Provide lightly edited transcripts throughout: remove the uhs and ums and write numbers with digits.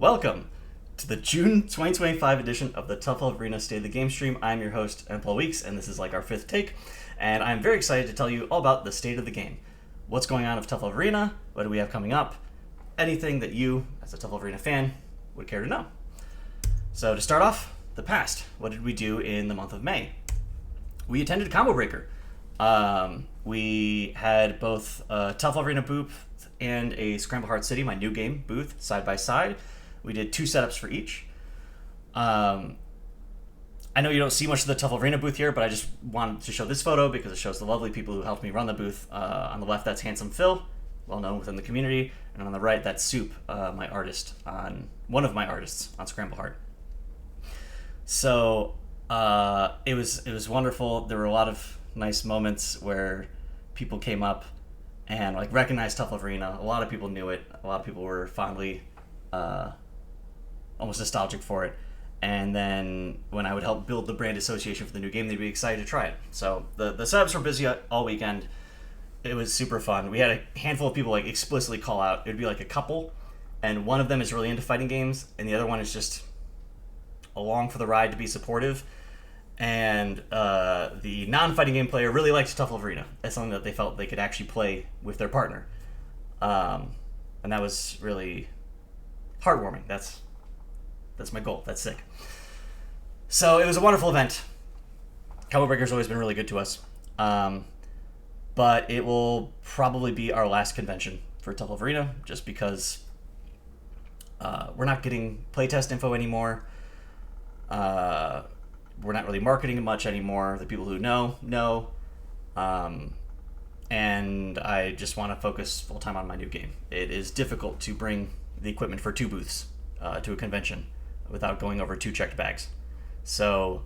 Welcome to the June 2025 edition of the Tough Love Arena State of the Game stream. I'm your host, M. Paul Weeks, and this is like our fifth take, and I'm very excited to tell you all about the state of the game. What's going on with Tough Love Arena? What do we have coming up? Anything that you, as a Tough Love Arena fan, would care to know. So to start off, the past. What did we do in the month of May? We attended Combo Breaker. We had both a Tough Love Arena booth and a Scramble Heart City, my new game, booth, side by side. We did 2 setups for each. I know you don't see much of the Tough Love Arena booth here, but I just wanted to show this photo because it shows the lovely people who helped me run the booth. On the left, that's Handsome Phil, well known within the community, and on the right, that's Soup, my artist, one of my artists on Scramble Heart. So it was wonderful. There were a lot of nice moments where people came up and recognized Tough Love Arena. A lot of people knew it. A lot of people were fondly, almost nostalgic for it. And then when I would help build the brand association for the new game, they'd be excited to try it. So the setups were busy all weekend. It was super fun. We had a handful of people explicitly call out. It would be a couple, and one of them is really into fighting games, and the other one is just along for the ride to be supportive. And the non-fighting game player really liked Tough Love Arena. That's something that they felt they could actually play with their partner. And that was really heartwarming. That's my goal. That's sick. So it was a wonderful event. Combo Breaker's always been really good to us. But it will probably be our last convention for Tough Love Arena, just because we're not getting playtest info anymore. We're not really marketing much anymore. The people who know. And I just want to focus full-time on my new game. It is difficult to bring the equipment for 2 booths to a convention without going over 2 checked bags. So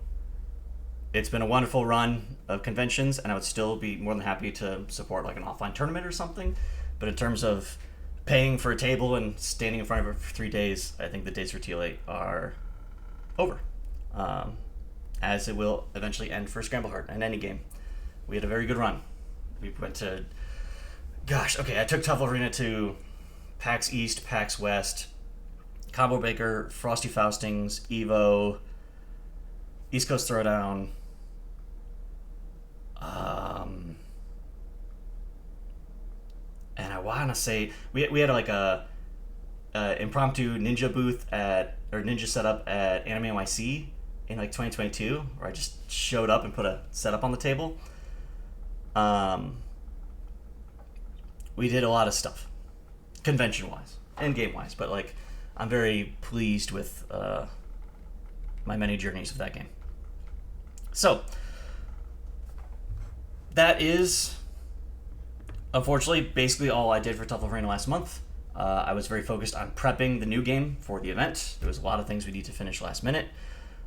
it's been a wonderful run of conventions, and I would still be more than happy to support an offline tournament or something. But in terms of paying for a table and standing in front of it for 3 days, I think the days for TL8 are over. As it will eventually end for Scramble Heart and any game. We had a very good run. We went to... I took Tough Love Arena to PAX East, PAX West, Combo Breaker, Frosty Faustings, EVO, East Coast Throwdown, and I want to say we had a impromptu ninja booth ninja setup at Anime NYC in 2022, where I just showed up and put a setup on the table. We did a lot of stuff, convention-wise and game-wise, but I'm very pleased with my many journeys of that game. So that is, unfortunately, basically all I did for Tough Love Arena last month. I was very focused on prepping the new game for the event. There was a lot of things we need to finish last minute.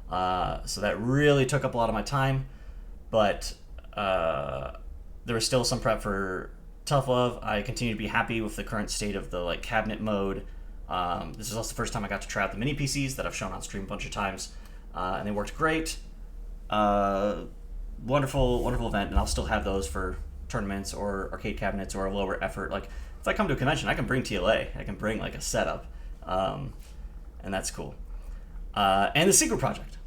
So that really took up a lot of my time, but there was still some prep for Tough Love. I continue to be happy with the current state of the cabinet mode. This is also the first time I got to try out the mini PCs that I've shown on stream a bunch of times, and they worked great. Wonderful event, and I'll still have those for tournaments or arcade cabinets or a lower effort. If I come to a convention, I can bring TLA. I can bring a setup, and that's cool. And the secret project,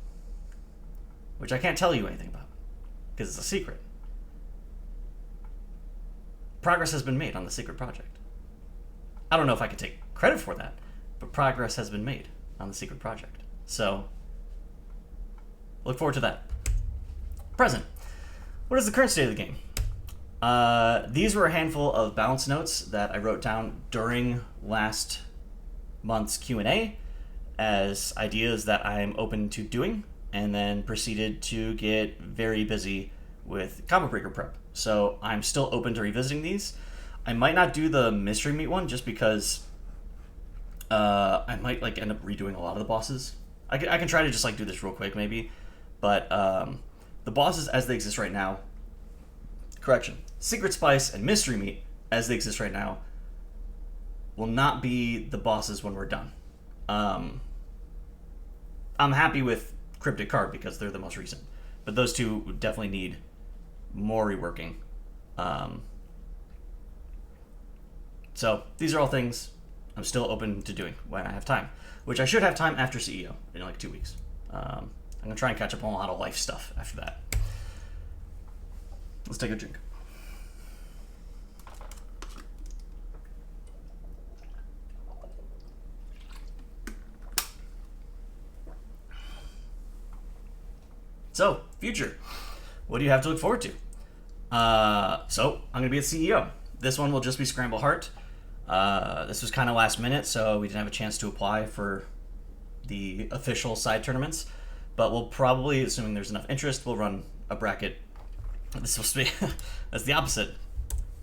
which I can't tell you anything about because it's a secret. Progress has been made on the secret project. I don't know if I can take credit for that, but progress has been made on the secret project. So look forward to that. Present. What is the current state of the game? These were a handful of balance notes that I wrote down during last month's Q&A as ideas that I'm open to doing, and then proceeded to get very busy with Combo Breaker prep. So I'm still open to revisiting these. I might not do the Mystery Meat one just because I might end up redoing a lot of the bosses. I can try to just do this real quick maybe, but the bosses as they exist right now, Secret Spice and Mystery Meat as they exist right now will not be the bosses when we're done. I'm happy with Cryptic Card because they're the most recent, but those two definitely need more reworking. So these are all things I'm still open to doing when I have time, which I should have time after CEO in like 2 weeks. I'm gonna try and catch up on a lot of life stuff after that. Let's take a drink. So, future. What do you have to look forward to? So, I'm going to be at CEO. This one will just be Scramble Heart. This was kind of last minute, so we didn't have a chance to apply for the official side tournaments. But we'll probably, assuming there's enough interest, we'll run a bracket. This is supposed to be... that's the opposite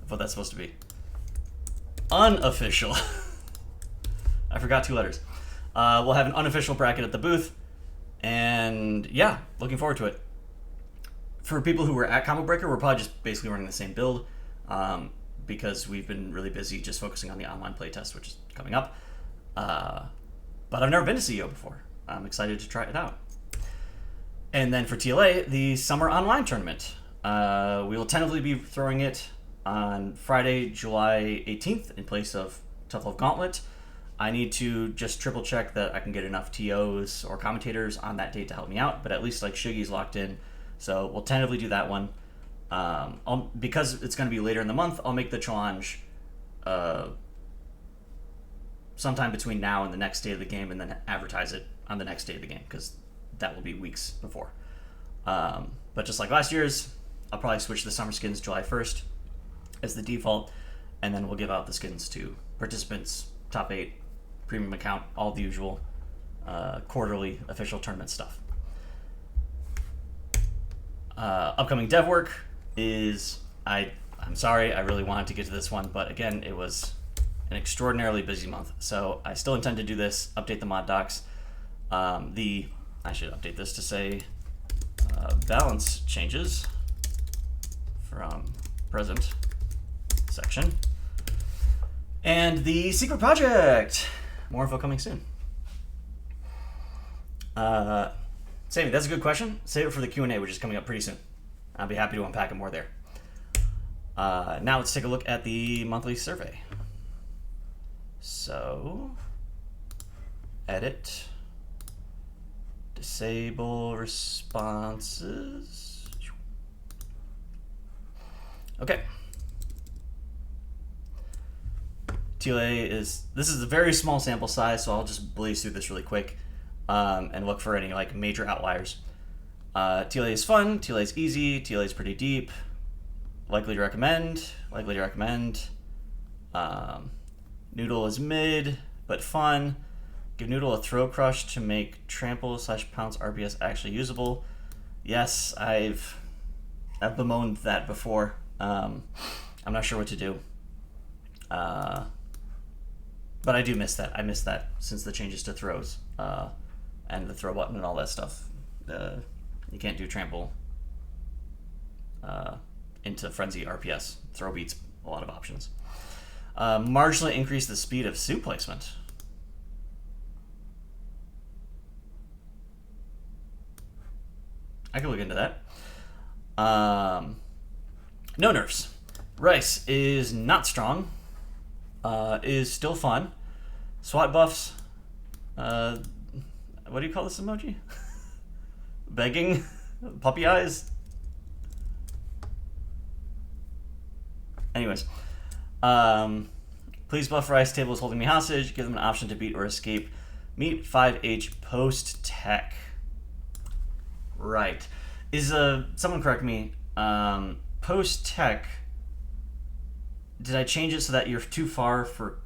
of what that's supposed to be. Unofficial. I forgot 2 letters. We'll have an unofficial bracket at the booth. And yeah, looking forward to it. For people who were at Combo Breaker, we're probably just basically running the same build because we've been really busy just focusing on the online playtest, which is coming up. But I've never been to CEO before. I'm excited to try it out. And then for TLA, the Summer Online Tournament. We will tentatively be throwing it on Friday, July 18th in place of Tough Love Gauntlet. I need to just triple check that I can get enough TOs or commentators on that date to help me out, but at least like Shiggy's locked in. So we'll tentatively do that one. Because it's going to be later in the month, I'll make the challenge sometime between now and the next day of the game, and then advertise it on the next day of the game, because that will be weeks before. But just like last year's, I'll probably switch the summer skins July 1st as the default, and then we'll give out the skins to participants, top 8, premium account, all the usual quarterly official tournament stuff. Upcoming dev work is, I'm sorry, I really wanted to get to this one, but again, it was an extraordinarily busy month. So I still intend to do this, update the mod docs. I should update this to say balance changes from present section. And the secret project. More info coming soon. Sammy, that's a good question. Save it for the Q&A, which is coming up pretty soon. I'll be happy to unpack it more there. Now let's take a look at the monthly survey. So, edit, disable responses. Okay. TLA this is a very small sample size, so I'll just blaze through this really quick and look for any like major outliers. TLA is fun, TLA is easy, TLA is pretty deep, likely to recommend. Noodle is mid, but fun. Give Noodle a throw crush to make trample/pounce RPS actually usable. Yes, I've bemoaned that before. I'm not sure what to do. But I do miss that. I miss that since the changes to throws and the throw button and all that stuff. You can't do trample into frenzy RPS. Throw beats a lot of options. Marginally increase the speed of suit placement. I could look into that. No nerfs. Rice is not strong. Is still fun. SWAT buffs. What do you call this emoji? Begging? Puppy eyes? Anyways. Please buff Rice. Table is holding me hostage. Give them an option to beat or escape. Meet 5H post tech. Right. Is someone correct me. Post tech. Did I change it so that you're too far for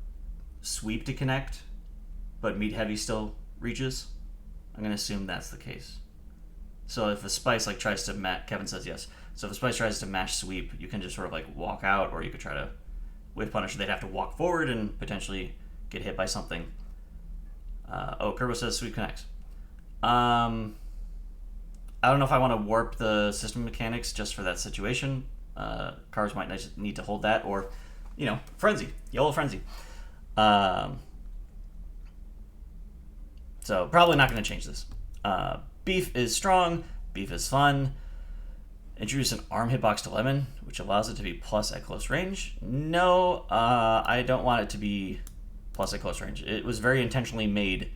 sweep to connect, but meat heavy still reaches? I'm gonna assume that's the case. So if a spice like tries to Kevin says yes. So if a spice tries to mash sweep, you can just sort of like walk out, or you could try to whiff punish. They'd have to walk forward and potentially get hit by something. Kerbo says sweep connects. I don't know if I want to warp the system mechanics just for that situation. Cars might need to hold that, or frenzy, YOLO frenzy. So probably not going to change this. Beef is strong. Beef is fun. Introduce an arm hitbox to Lemon, which allows it to be plus at close range. No, I don't want it to be plus at close range. It was very intentionally made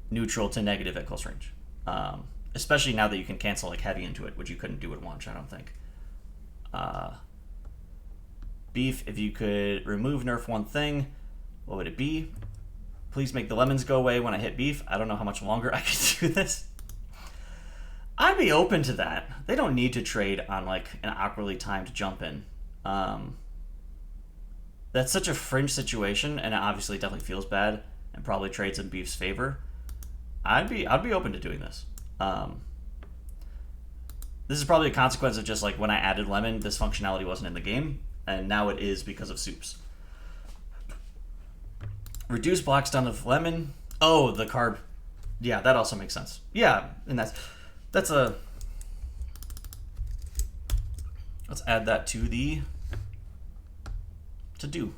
neutral to negative at close range. Especially now that you can cancel like heavy into it, which you couldn't do at launch, I don't think. Beef, if you could remove nerf one thing, what would it be? Please make the lemons go away when I hit beef. I don't know how much longer I can do this. I'd be open to that. They don't need to trade on like an awkwardly timed jump in. That's such a fringe situation, and it obviously definitely feels bad and probably trades in beef's favor. I'd be open to doing this. This is probably a consequence of just like when I added lemon, this functionality wasn't in the game, and now it is because of soups. Reduce blocks down to lemon. Oh, the carb. Yeah, that also makes sense. Yeah, and that's a... Let's add that to the to-do.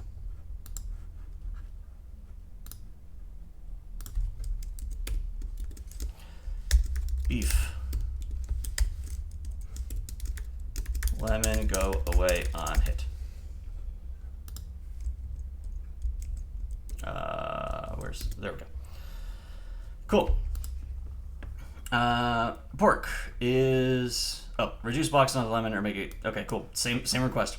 Beef. Lemon go away on hit. There we go. Cool. Pork is reduce blocks on the lemon or make it okay. Cool. Same request.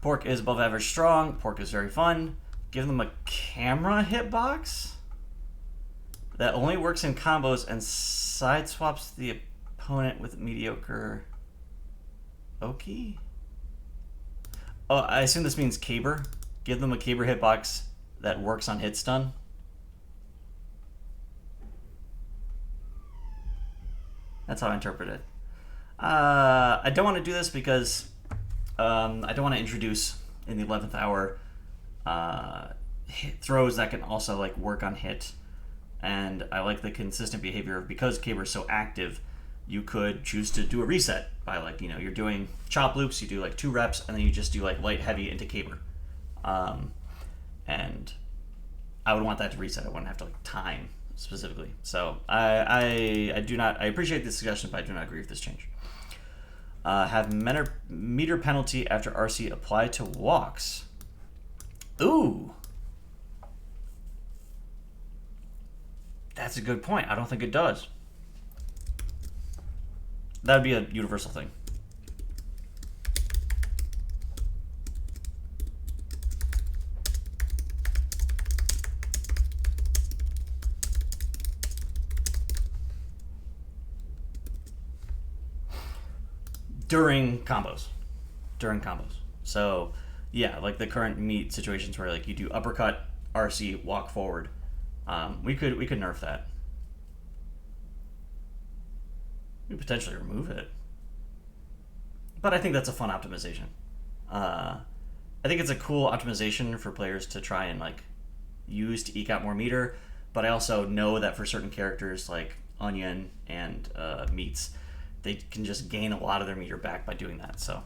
Pork is above average strong. Pork is very fun. Give them a camera hitbox that only works in combos and side swaps the opponent with mediocre. Okay. Oh, I assume this means caber. Give them a caber hitbox that works on hit stun. That's how I interpret it. I don't want to do this because I don't want to introduce in the 11th hour throws that can also like work on hit, and I like the consistent behavior of because Caber is so active, you could choose to do a reset by like you're doing chop loops, you do like 2 reps, and then you just do like light heavy into Caber, and I would want that to reset. I wouldn't have to like time specifically. So I do not. I appreciate the suggestion, but I do not agree with this change. Have meter penalty after RC apply to walks. Ooh, that's a good point. I don't think it does. That would be a universal thing. During combos. So yeah, like the current meat situations where like you do uppercut, RC, walk forward. We could nerf that. We could potentially remove it. But I think that's a fun optimization. I think it's a cool optimization for players to try and like use to eke out more meter. But I also know that for certain characters like Onion and Meats, they can just gain a lot of their meter back by doing that. So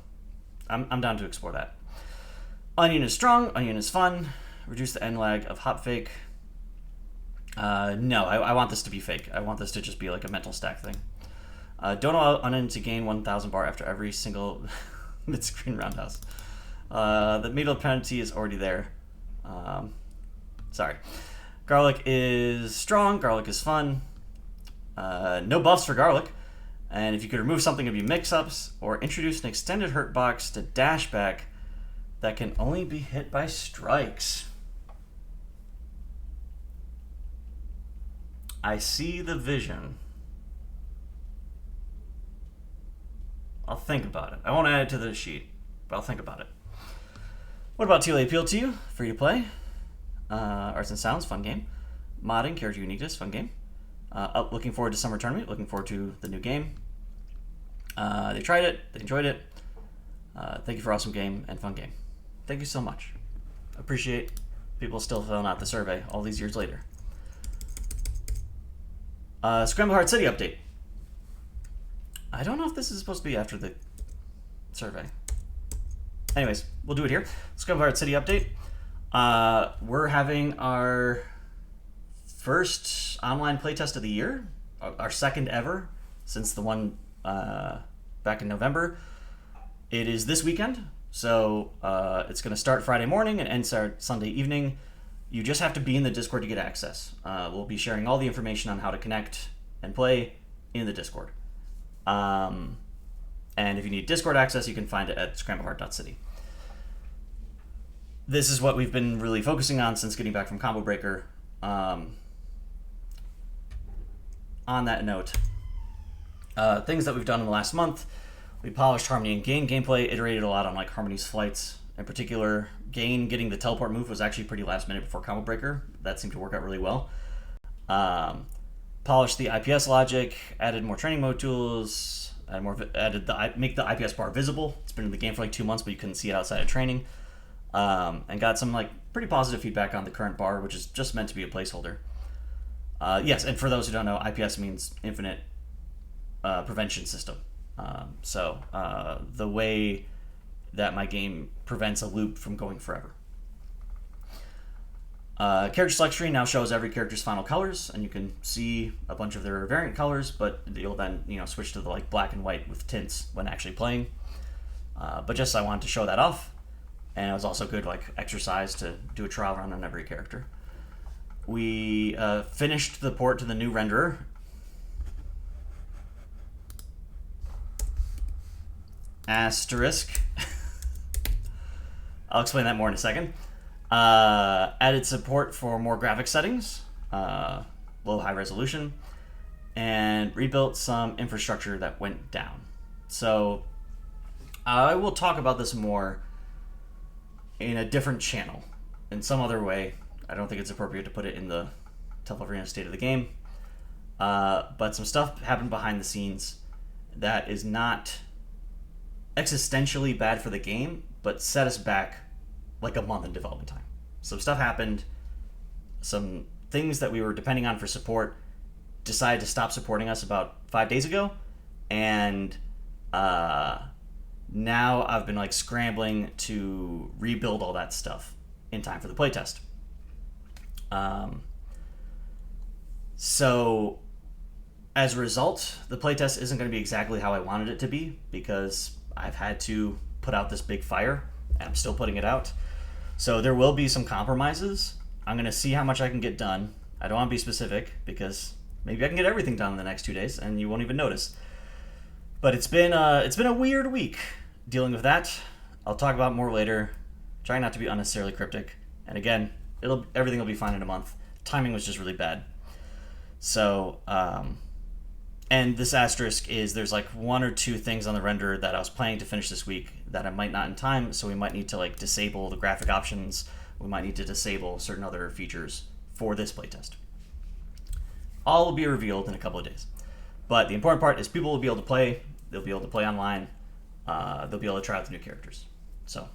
I'm down to explore that. Onion is strong. Onion is fun. Reduce the end lag of hop fake. No, I want this to be fake. I want this to just be like a mental stack thing. Don't allow Onion to gain 1,000 bar after every single mid-screen roundhouse. The meter penalty is already there. Sorry. Garlic is strong. Garlic is fun. No buffs for garlic. And if you could remove something, it'd be mix-ups, or introduce an extended hurt box to dash back that can only be hit by strikes. I see the vision. I'll think about it. I won't add it to the sheet, but I'll think about it. What about TLA appeal to you? Free to play. Arts and Sounds, fun game. Modding, character uniqueness, fun game. Looking forward to summer tournament. Looking forward to the new game. They tried it. They enjoyed it. Thank you for awesome game and fun game. Thank you so much. Appreciate people still filling out the survey all these years later. Scramble Hard City update. I don't know if this is supposed to be after the survey. Anyways, we'll do it here. Scramble Hard City update. We're having our first online playtest of the year, our second ever since the one back in November. It is this weekend, so it's going to start Friday morning and end Sunday evening. You just have to be in the Discord to get access. We'll be sharing all the information on how to connect and play in the Discord. And if you need Discord access, you can find it at scrambleheart.city. This is what we've been really focusing on since getting back from Combo Breaker. On that note, things that we've done in the last month, we polished Harmony and Gain gameplay, iterated a lot on like Harmony's flights. In particular, Gain getting the teleport move was actually pretty last minute before Combo Breaker. That seemed to work out really well. Polished the IPS logic, added more training mode tools, make the IPS bar visible. It's been in the game for like 2 months, but you couldn't see it outside of training. And got some like pretty positive feedback on the current bar, which is just meant to be a placeholder. Yes, and for those who don't know, IPS means infinite prevention system. So the way that my game prevents a loop from going forever. Character select screen now shows every character's final colors, and you can see a bunch of their variant colors, but you'll then switch to the like black and white with tints when actually playing. But just I wanted to show that off, and it was also good like exercise to do a trial run on every character. We finished the port to the new renderer. Asterisk. I'll explain that more in a second. Added support for more graphic settings, low high resolution, and rebuilt some infrastructure that went down. So I will talk about this more in a different channel, in some other way. I don't think it's appropriate to put it in the Tough Love Arena State of the Game. But some stuff happened behind the scenes that is not existentially bad for the game, but set us back like a month in development time. Some stuff happened, some things that we were depending on for support decided to stop supporting us about 5 days ago, and now I've been like scrambling to rebuild all that stuff in time for the playtest. So as a result, the playtest isn't going to be exactly how I wanted it to be, because I've had to put out this big fire, and I'm still putting it out. So there will be some compromises. I'm going to see how much I can get done. I don't want to be specific, because maybe I can get everything done in the next 2 days, and you won't even notice. But it's been a weird week dealing with that. I'll talk about more later. Trying not to be unnecessarily cryptic. And again, everything will be fine in a month. Timing was just really bad. So, and this asterisk is there's like 1 or 2 things on the renderer that I was planning to finish this week that I might not in time, so we might need to like disable the graphic options. We might need to disable certain other features for this playtest. All will be revealed in a couple of days. But the important part is people will be able to play. They'll be able to play online. They'll be able to try out the new characters. So,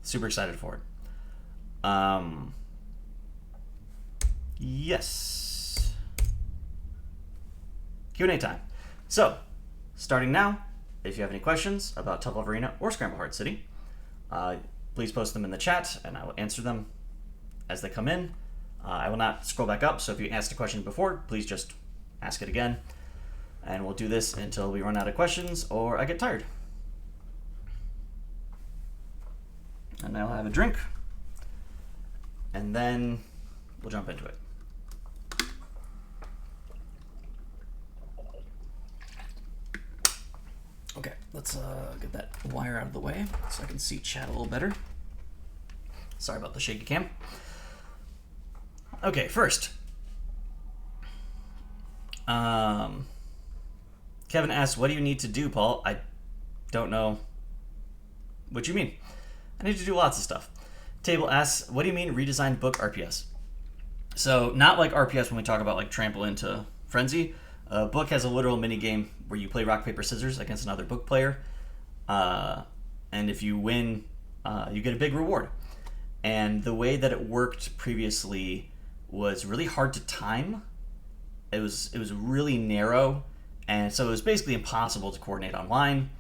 super excited for it. Yes. Q&A time. So, starting now, if you have any questions about Tough Love Arena or Scramble Heart City, please post them in the chat, and I will answer them as they come in. I will not scroll back up, so if you asked a question before, please just ask it again. And we'll do this until we run out of questions or I get tired. And I'll have a drink, and then we'll jump into it. Okay, let's get that wire out of the way so I can see chat a little better. Sorry about the shaky cam. Okay, first. Kevin asks, what do you need to do, Paul? I don't know what you mean. I need to do lots of stuff. Table asks, what do you mean redesigned book RPS? So not like RPS when we talk about like trample into frenzy. Book has a literal mini game where you play rock, paper, scissors against another book player. And if you win, you get a big reward. And the way that it worked previously was really hard to time. It was really narrow, and so it was basically impossible to coordinate online.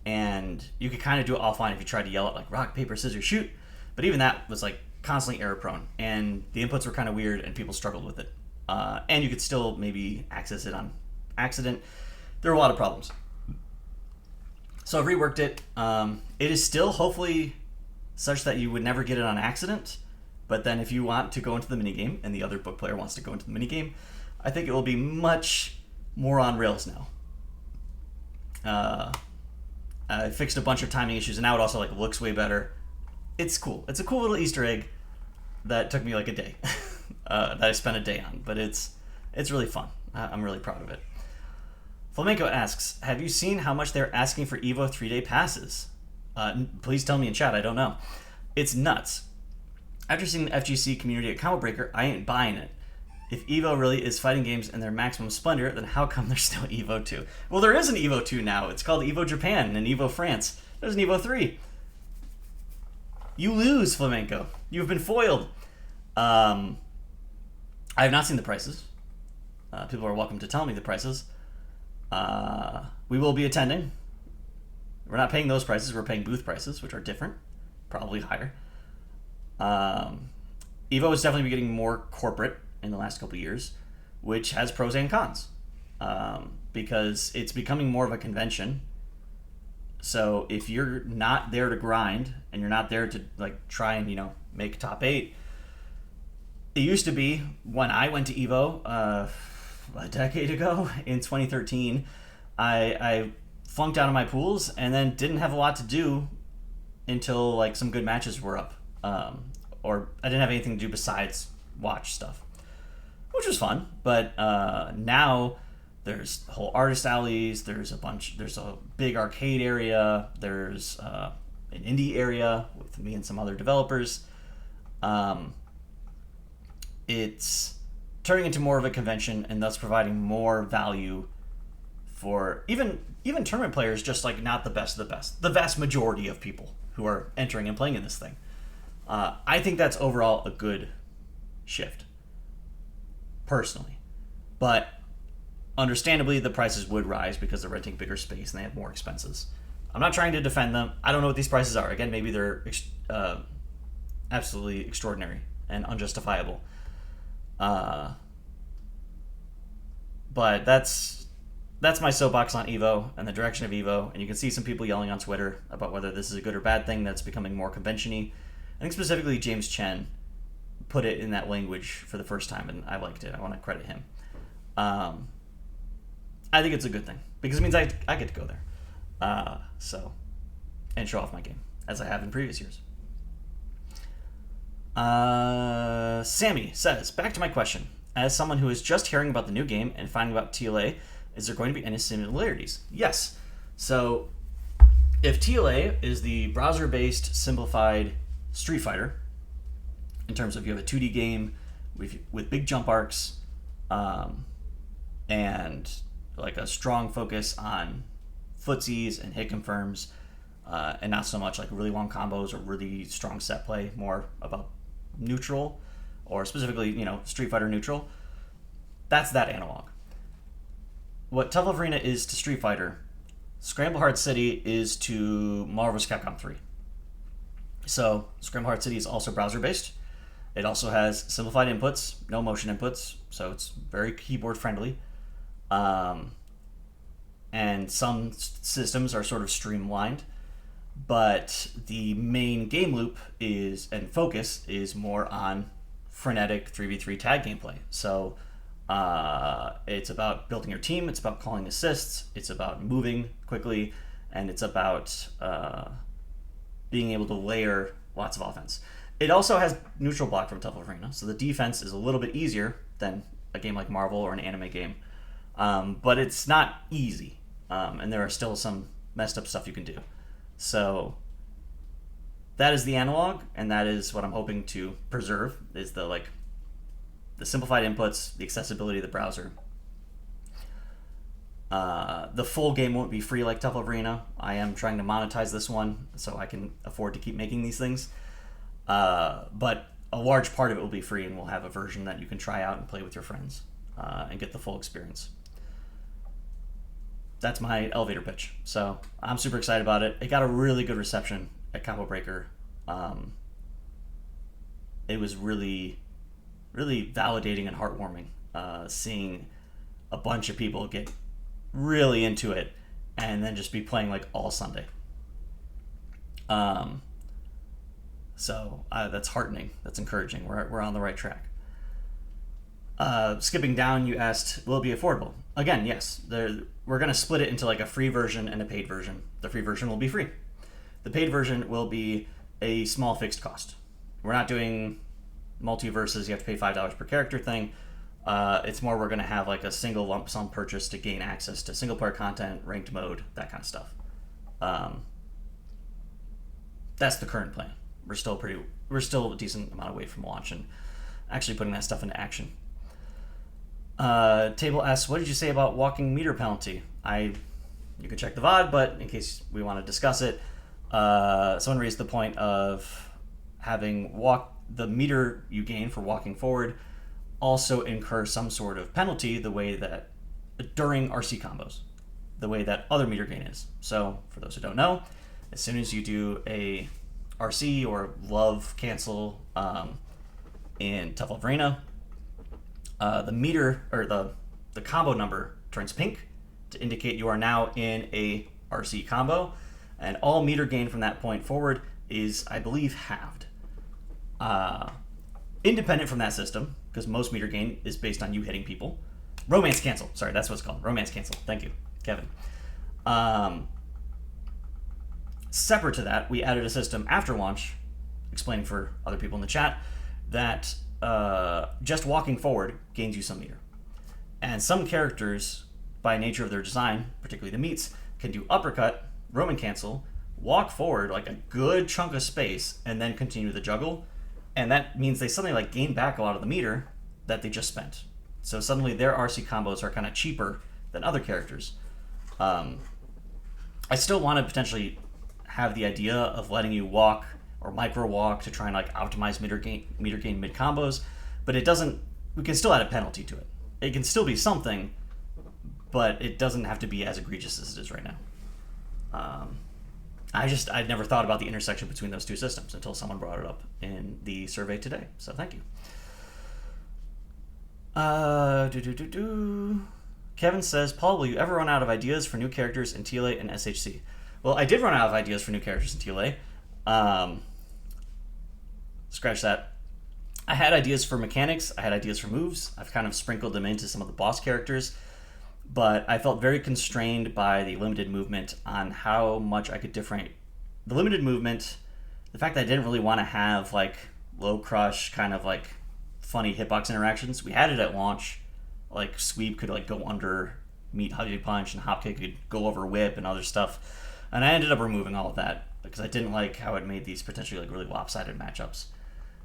And you could kind of do it offline if you tried to yell at like rock, paper, scissors, shoot. But even that was like constantly error prone, and the inputs were kind of weird, and people struggled with it. And you could still maybe access it on accident. There were a lot of problems. So I've reworked it. It is still hopefully such that you would never get it on accident, But then if you want to go into the minigame and the other book player wants to go into the minigame, I think it will be much more on rails now. I fixed a bunch of timing issues, and now it also looks way better. It's cool. It's a cool little Easter egg that took me a day that I spent a day on, but it's really fun. I'm really proud of it. Flamenco asks, have you seen how much they're asking for EVO 3-day passes? Please tell me in chat. I don't know. It's nuts. After seeing the FGC community at Combo Breaker, I ain't buying it. If EVO really is fighting games in their maximum splendor, then how come there's no EVO 2? Well, there is an EVO 2 now. It's called EVO Japan and EVO France. There's an EVO 3. You lose, Flamenco. You've been foiled. I have not seen the prices. People are welcome to tell me the prices. We will be attending. We're not paying those prices. We're paying booth prices, which are different, probably higher. EVO is definitely getting more corporate in the last couple of years, which has pros and cons, because it's becoming more of a convention. So if you're not there to grind and you're not there to try and make top 8, it used to be when I went to EVO a decade ago in 2013, I flunked out of my pools and then didn't have a lot to do until some good matches were up, or I didn't have anything to do besides watch stuff, which was fun. But now there's whole artist alleys, there's a big arcade area, there's an indie area with me and some other developers. It's turning into more of a convention and thus providing more value for even tournament players, just not the best of the best, the vast majority of people who are entering and playing in this thing. I think that's overall a good shift, personally. But understandably, the prices would rise because they're renting bigger space and they have more expenses. I'm not trying to defend them. I don't know what these prices are. Again, maybe they're absolutely extraordinary and unjustifiable. But that's my soapbox on EVO and the direction of EVO. And you can see some people yelling on Twitter about whether this is a good or bad thing that's becoming more convention-y. I think specifically James Chen put it in that language for the first time, and I liked it. I want to credit him. I think it's a good thing because it means I get to go there, and show off my game as I have in previous years. Sammy says, back to my question. As someone who is just hearing about the new game and finding about TLA, is there going to be any similarities? Yes. So if TLA is the browser-based simplified Street Fighter, in terms of you have a 2D game with big jump arcs, and a strong focus on footsies and hit confirms, and not so much really long combos or really strong set play, more about neutral, or specifically, Street Fighter neutral. That's that analog. What Tough Love Arena is to Street Fighter, Scramble Hard City is to Marvel vs. Capcom 3. So, Scramble Hard City is also browser-based. It also has simplified inputs, no motion inputs, so it's very keyboard-friendly. And some systems are sort of streamlined, but the main game loop and focus is more on frenetic 3v3 tag gameplay. So it's about building your team, it's about calling assists, it's about moving quickly, and it's about being able to layer lots of offense. It also has neutral block from Tough Love Arena, so the defense is a little bit easier than a game like Marvel or an anime game. But it's not easy, and there are still some messed up stuff you can do. So that is the analog, and that is what I'm hoping to preserve, is the simplified inputs, the accessibility of the browser. The full game won't be free like Tough Love Arena. I am trying to monetize this one so I can afford to keep making these things. But a large part of it will be free, and we'll have a version that you can try out and play with your friends and get the full experience. That's my elevator pitch. So I'm super excited about it. It got a really good reception at Combo Breaker. It was really, really validating and heartwarming seeing a bunch of people get really into it and then just be playing all Sunday. So that's heartening. That's encouraging. We're on the right track. Skipping down, you asked, will it be affordable? Again, yes. We're going to split it into like a free version and a paid version. The free version will be free. The paid version will be a small fixed cost. We're not doing multiverses, you have to pay $5 per character thing. It's more we're going to have like a single lump sum purchase to gain access to single player content, ranked mode, that kind of stuff. That's the current plan. We're still a decent amount away from launch and actually putting that stuff into action. Table asks, what did you say about walking meter penalty? You can check the VOD, but in case we want to discuss it, someone raised the point of having the meter you gain for walking forward also incur some sort of penalty the way that during RC combos, the way that other meter gain is. So for those who don't know, as soon as you do a RC or love cancel in Tough Love Arena, the meter or the combo number turns pink to indicate you are now in a RC combo, and all meter gain from that point forward is, I believe, halved. Independent from that system, because most meter gain is based on you hitting people. Romance cancel. Sorry, that's what it's called. Romance cancel. Thank you, Kevin. Separate to that, we added a system after launch, explaining for other people in the chat, that just walking forward gains you some meter. And some characters, by nature of their design, particularly the meats, can do uppercut, Roman cancel, walk forward like a good chunk of space, and then continue the juggle. And that means they suddenly like gain back a lot of the meter that they just spent. So suddenly their RC combos are kind of cheaper than other characters. I still want to potentially have the idea of letting you walk or micro walk to try and like optimize meter gain mid combos, but it doesn't. We can still add a penalty to it. It can still be something, but it doesn't have to be as egregious as it is right now. I'd never thought about the intersection between those two systems until someone brought it up in the survey today. So thank you. Kevin says, Paul, will you ever run out of ideas for new characters in TLA and SHC? Well, I did run out of ideas for new characters in TLA. Scratch that. I had ideas for mechanics. I had ideas for moves. I've kind of sprinkled them into some of the boss characters. But I felt very constrained by the limited movement on how much I could differentiate. The limited movement, the fact that I didn't really want to have like low crush, kind of like funny hitbox interactions. We had it at launch. Like sweep could like go under meet heavy punch, and hop kick could go over whip and other stuff. And I ended up removing all of that because I didn't like how it made these potentially like really lopsided matchups.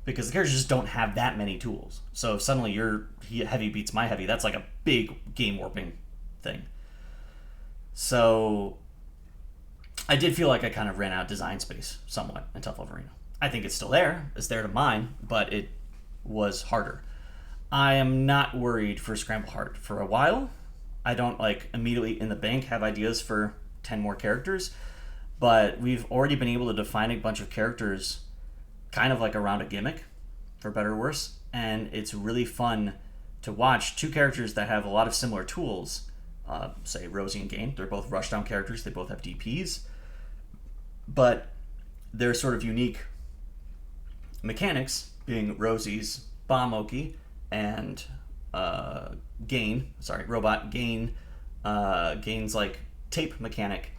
Because the characters just don't have that many tools. So if suddenly your heavy beats my heavy, that's like a big game warping thing. So I did feel like I kind of ran out of design space somewhat in Tough Love Arena. I think it's still there. It's there to mine, but it was harder. I am not worried for Scramble Heart for a while. I don't like immediately in the bank have ideas for 10 more characters, but we've already been able to define a bunch of characters kind of like around a gimmick, for better or worse, and it's really fun to watch two characters that have a lot of similar tools, say Rosie and Gain. They're both rushdown characters, they both have DPs, but they're sort of unique mechanics, being Rosie's Bomb Oki and Robot Gain, Gain's like tape mechanic,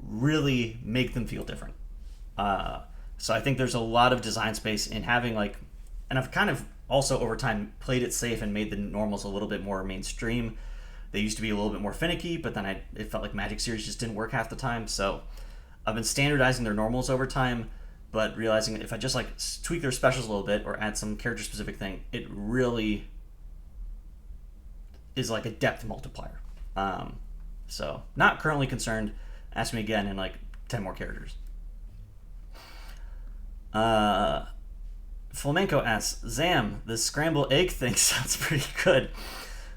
really make them feel different. So I think there's a lot of design space in having like, and I've kind of also over time played it safe and made the normals a little bit more mainstream. They used to be a little bit more finicky, but then it felt like Magic Series just didn't work half the time. So I've been standardizing their normals over time, but realizing if I just like tweak their specials a little bit or add some character specific thing, it really is like a depth multiplier. So not currently concerned. Ask me again in like 10 more characters. Flamenco asks, Zam, the scramble egg thing sounds pretty good.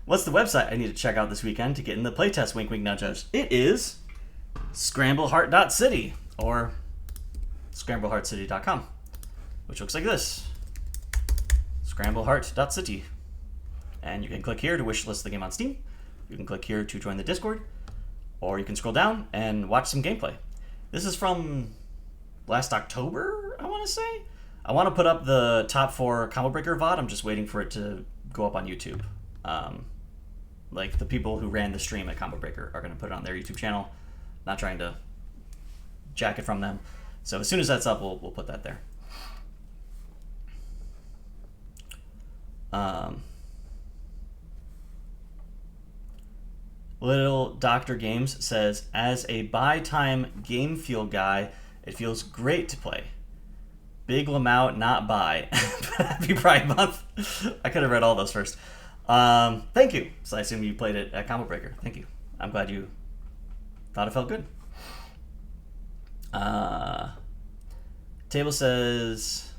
What's the website I need to check out this weekend to get in the playtest? Wink, wink, nudge, nudge. It is scrambleheart.city or scrambleheartcity.com, which looks like this. Scrambleheart.city. And you can click here to wishlist the game on Steam. You can click here to join the Discord, or you can scroll down and watch some gameplay. This is from last October, I want to say. I want to put up the top 4 Combo Breaker VOD. I'm just waiting for it to go up on YouTube. Like, the people who ran the stream at Combo Breaker are going to put it on their YouTube channel. Not trying to jack it from them. So as soon as that's up, we'll put that there. Little Dr. Games says, as a buy-time game feel guy, it feels great to play. Big Lamau, not buy. Happy Pride Month. I could have read all those first. Thank you. So I assume you played it at Combo Breaker. Thank you. I'm glad you thought it felt good. Table says,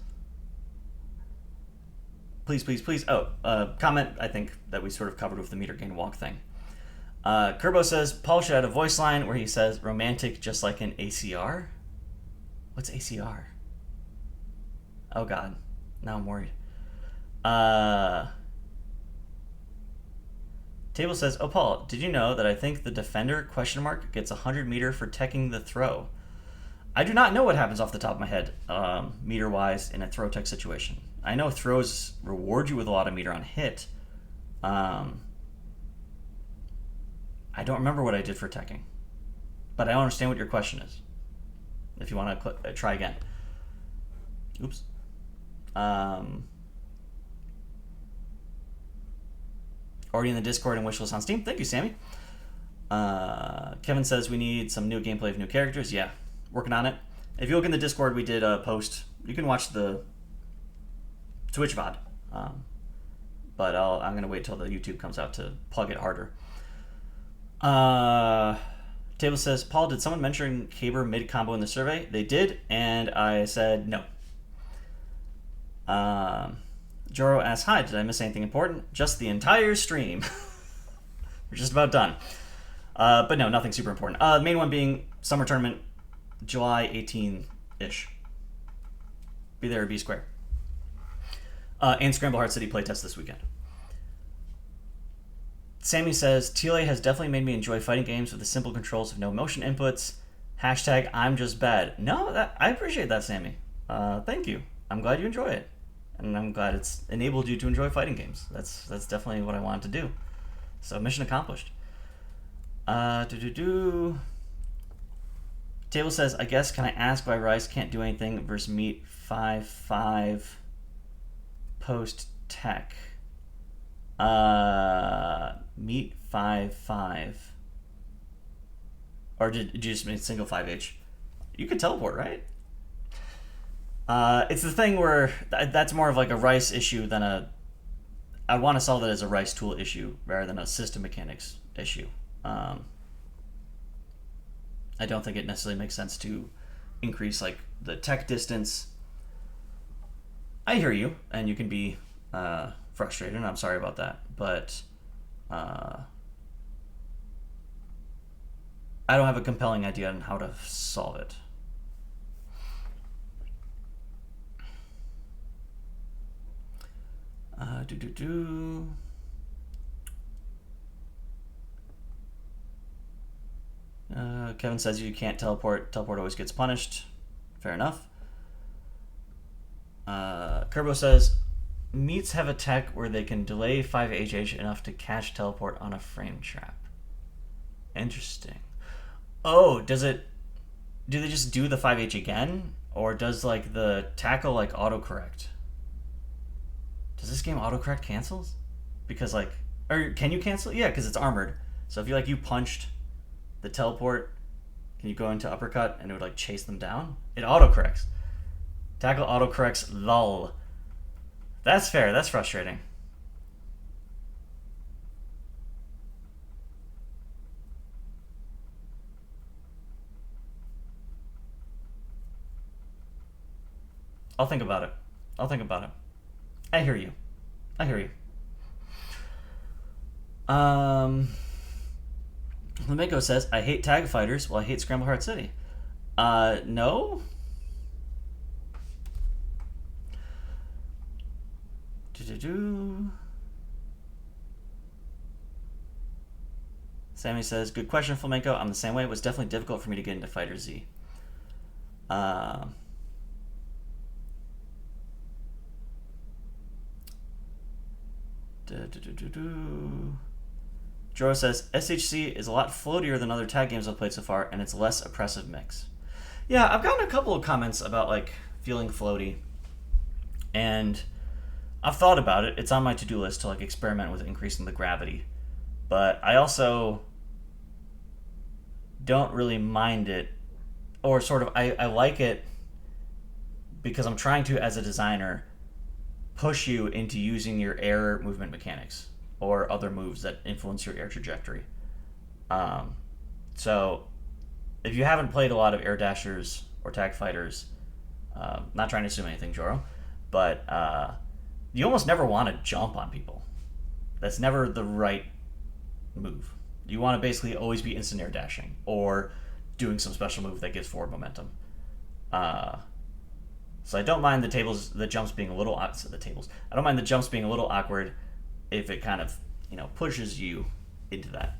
please, please, please. Oh, comment, I think, that we sort of covered with the meter gain walk thing. Kerbo says, Paul should add a voice line where he says, romantic just like an ACR? What's ACR? Oh, God. Now I'm worried. Table says, oh, Paul, did you know that I think the defender, question mark, gets 100 meter for teching the throw? I do not know what happens off the top of my head, meter-wise, in a throw tech situation. I know throws reward you with a lot of meter on hit. I don't remember what I did for teching. But I don't understand what your question is. If you want to try again. Oops. Already in the Discord and wishlist on Steam. Thank you, Sammy. Kevin says we need some new gameplay of new characters. Yeah, working on it. If you look in the Discord, we did a post. You can watch the Twitch VOD. But I'm going to wait till the YouTube comes out to plug it harder. Table says, Paul, did someone mention Caber mid-combo in the survey? They did, and I said no. Joro asks, hi, did I miss anything important? Just the entire stream. We're just about done. But no, nothing super important. The main one being summer tournament, July 18-ish. Be there or be square. And Scramble Heart City playtest this weekend. Sammy says, TLA has definitely made me enjoy fighting games with the simple controls of no motion inputs. Hashtag I'm just bad. No, I appreciate that, Sammy. Thank you. I'm glad you enjoy it. And I'm glad it's enabled you to enjoy fighting games. That's definitely what I wanted to do. So mission accomplished. Table says, I guess, can I ask why Rice can't do anything versus Meat 5-5 post tech? Meat 5-5. Or did you just mean single 5H? You could teleport, right? It's the thing where that's more of like a Rice issue than a... I want to solve it as a Rice tool issue rather than a system mechanics issue. I don't think it necessarily makes sense to increase like the tech distance. I hear you, and you can be frustrated, and I'm sorry about that, but I don't have a compelling idea on how to solve it. Kevin says you can't teleport. Teleport always gets punished. Fair enough. Kerbo says, meats have a tech where they can delay 5HH enough to catch teleport on a frame trap. Interesting. Oh, do they just do the 5H again? Or does like the tackle like autocorrect? Does this game autocorrect cancels? Because like, or can you cancel? Yeah, because it's armored. So if you punched the teleport, can you go into uppercut and it would like chase them down? It autocorrects. Tackle autocorrects, lol. That's fair, that's frustrating. I'll think about it. I hear you. Lameko says, I hate tag fighters. Well, I hate Scramble Heart City. No? Sammy says, good question, Flamenco. I'm the same way. It was definitely difficult for me to get into Fighter Z. Joro says, SHC is a lot floatier than other tag games I've played so far, and it's a less oppressive mix. Yeah, I've gotten a couple of comments about, like, feeling floaty. And I've thought about it. It's on my to-do list to, like, experiment with increasing the gravity. But I also don't really mind it. Or sort of, I like it because I'm trying to, as a designer, push you into using your air movement mechanics or other moves that influence your air trajectory. So if you haven't played a lot of air dashers or tag fighters, not trying to assume anything, Joro, but you almost never want to jump on people. That's never the right move. You want to basically always be instant air dashing or doing some special move that gives forward momentum. So I don't mind the jumps being a little I don't mind the jumps being a little awkward if it kind of, pushes you into that.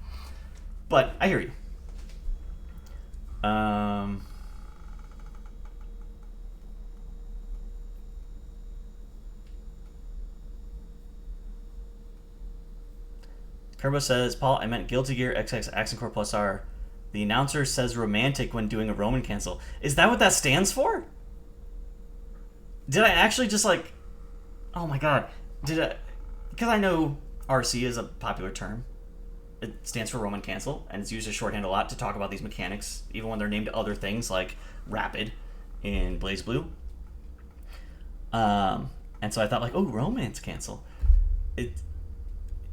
But I hear you. Kerbo says, Paul, I meant Guilty Gear XX Accent Core Plus R. The announcer says romantic when doing a Roman cancel. Is that what that stands for? Did I actually just oh my god. Because I know RC is a popular term. It stands for Roman cancel, and it's used as shorthand a lot to talk about these mechanics, even when they're named other things like rapid in Blaze Blue. And so I thought romance cancel.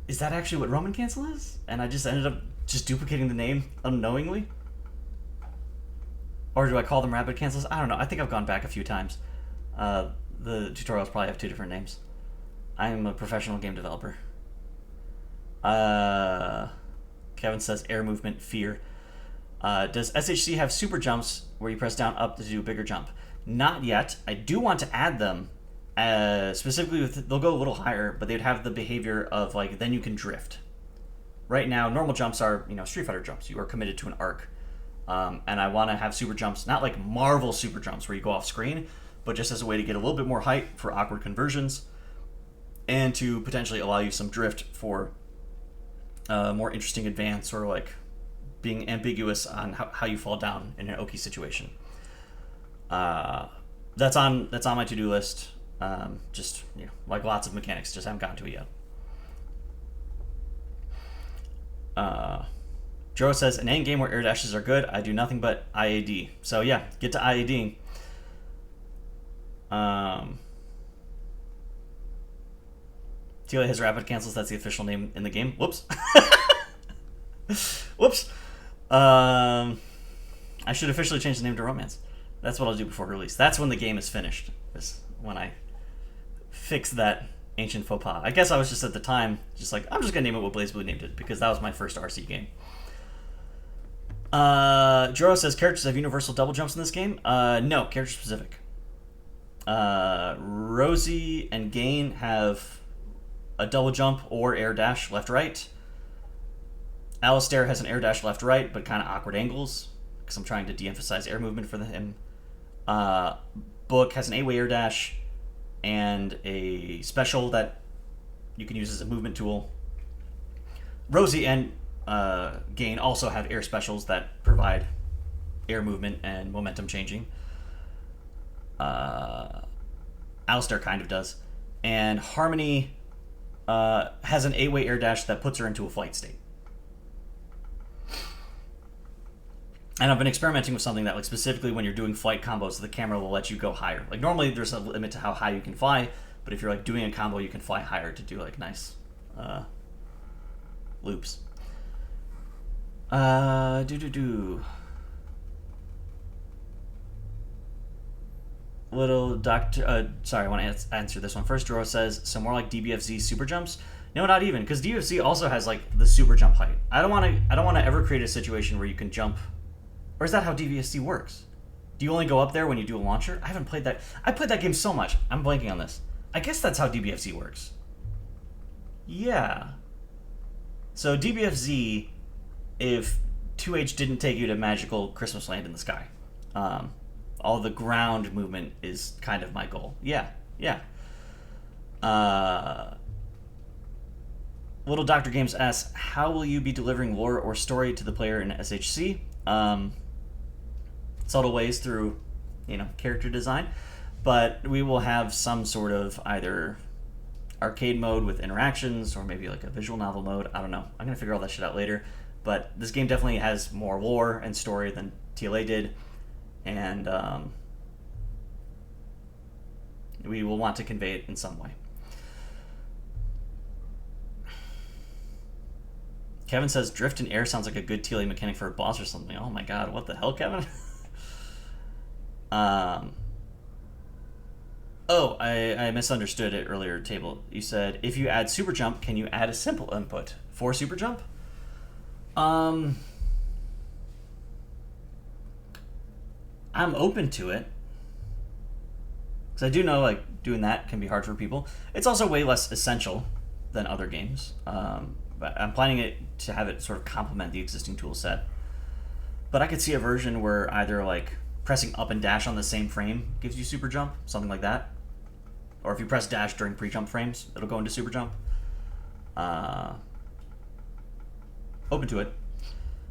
Is that actually what Roman cancel is? And I just ended up just duplicating the name unknowingly? Or do I call them rapid cancels? I don't know. I think I've gone back a few times. The tutorials probably have two different names. I'm a professional game developer. Kevin says air movement fear. Does SHC have super jumps where you press down up to do a bigger jump? Not yet. I do want to add them. Specifically, they'll go a little higher, but they'd have the behavior of then you can drift. Right now, normal jumps are Street Fighter jumps. You are committed to an arc, and I want to have super jumps, not like Marvel super jumps where you go off screen, but just as a way to get a little bit more height for awkward conversions, and to potentially allow you some drift for more interesting advance or being ambiguous on how you fall down in an Oki situation. That's on my to-do list. Just lots of mechanics, just haven't gotten to it yet. Joro says, an end game where air dashes are good. I do nothing but IAD. So yeah, get to IAD. Tila has rapid cancels. That's the official name in the game. Whoops. Whoops. I should officially change the name to Romance. That's what I'll do before release. That's when the game is finished. Is when I fix that ancient faux pas. I guess I was just at the time just I'm just gonna name it what Blaze Blue named it because that was my first RC game. Joro says characters have universal double jumps in this game. No, character specific. Rosie and Gain have a double jump or air dash left right. Alistair has an air dash left right, but kind of awkward angles because I'm trying to de-emphasize air movement for him. Book has an 8-way air dash and a special that you can use as a movement tool. Rosie and Gain also have air specials that provide air movement and momentum changing. Alistair kind of does. And Harmony has an 8-way air dash that puts her into a flight state. And I've been experimenting with something that, specifically when you're doing flight combos, the camera will let you go higher. Normally there's a limit to how high you can fly, but if you're, doing a combo, you can fly higher to do, nice loops. Little Doctor... sorry, I want to answer this one first. Joro says, so more like DBFZ super jumps? No, not even, because DBFZ also has, the super jump height. I don't want to ever create a situation where you can jump... Or is that how DBFZ works? Do you only go up there when you do a launcher? I haven't played that. I played that game so much. I'm blanking on this. I guess that's how DBFZ works. Yeah. So DBFZ, if 2H didn't take you to magical Christmas land in the sky, all the ground movement is kind of my goal. Yeah. Little Doctor Games asks, how will you be delivering lore or story to the player in SHC? Subtle ways through, character design, but we will have some sort of either arcade mode with interactions or maybe like a visual novel mode. I don't know. I'm gonna figure all that shit out later. But this game definitely has more lore and story than TLA did, and we will want to convey it in some way. Kevin says drift in air sounds like a good TLA mechanic for a boss or something. Oh my god, what the hell, Kevin? Oh, I misunderstood it earlier, Table. You said, if you add super jump, can you add a simple input for super jump? I'm open to it. Because I do know, like, doing that can be hard for people. It's also way less essential than other games. But I'm planning it to have it sort of complement the existing tool set. But I could see a version where either, like, pressing up and dash on the same frame gives you super jump, something like that. Or if you press dash during pre-jump frames, it'll go into super jump. Open to it.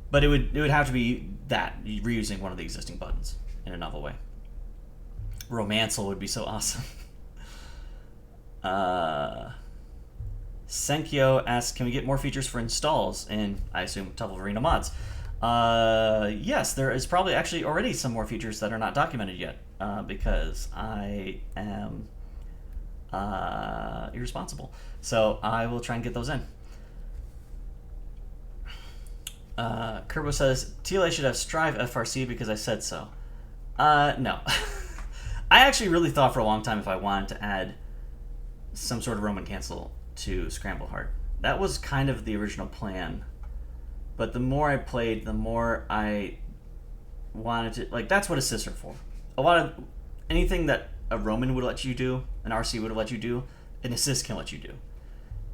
But it would have to be that, reusing one of the existing buttons in a novel way. Romancel would be so awesome. Senkyo asks, can we get more features for installs in, I assume, Tuffle Arena mods? Yes, there is probably actually already some more features that are not documented yet, because I am irresponsible. So I will try and get those in. Kerbo says, TLA should have Strive FRC because I said so. No. I actually really thought for a long time if I wanted to add some sort of Roman cancel to Scramble Heart. That was kind of the original plan. But the more I played, the more I wanted to... Like, that's what assists are for. A lot of... Anything that a Roman would let you do, an RC would have let you do, an assist can let you do.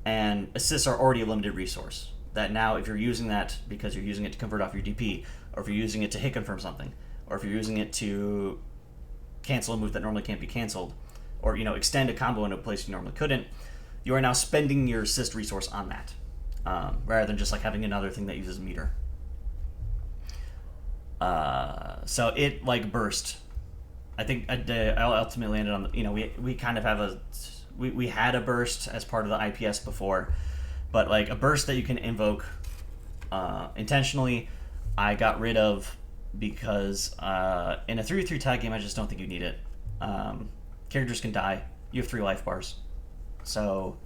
And assists are already a limited resource. That now, if you're using that because you're using it to convert off your DP, or if you're using it to hit confirm something, or if you're using it to cancel a move that normally can't be canceled, or, extend a combo into a place you normally couldn't, you are now spending your assist resource on that. Rather than just like having another thing that uses meter. So it like burst. I think I ultimately landed on the, we kind of have we had a burst as part of the IPS before, but like a burst that you can invoke intentionally, I got rid of because in a 3v3 tag game I just don't think you need it. Characters can die. You have 3 life bars, so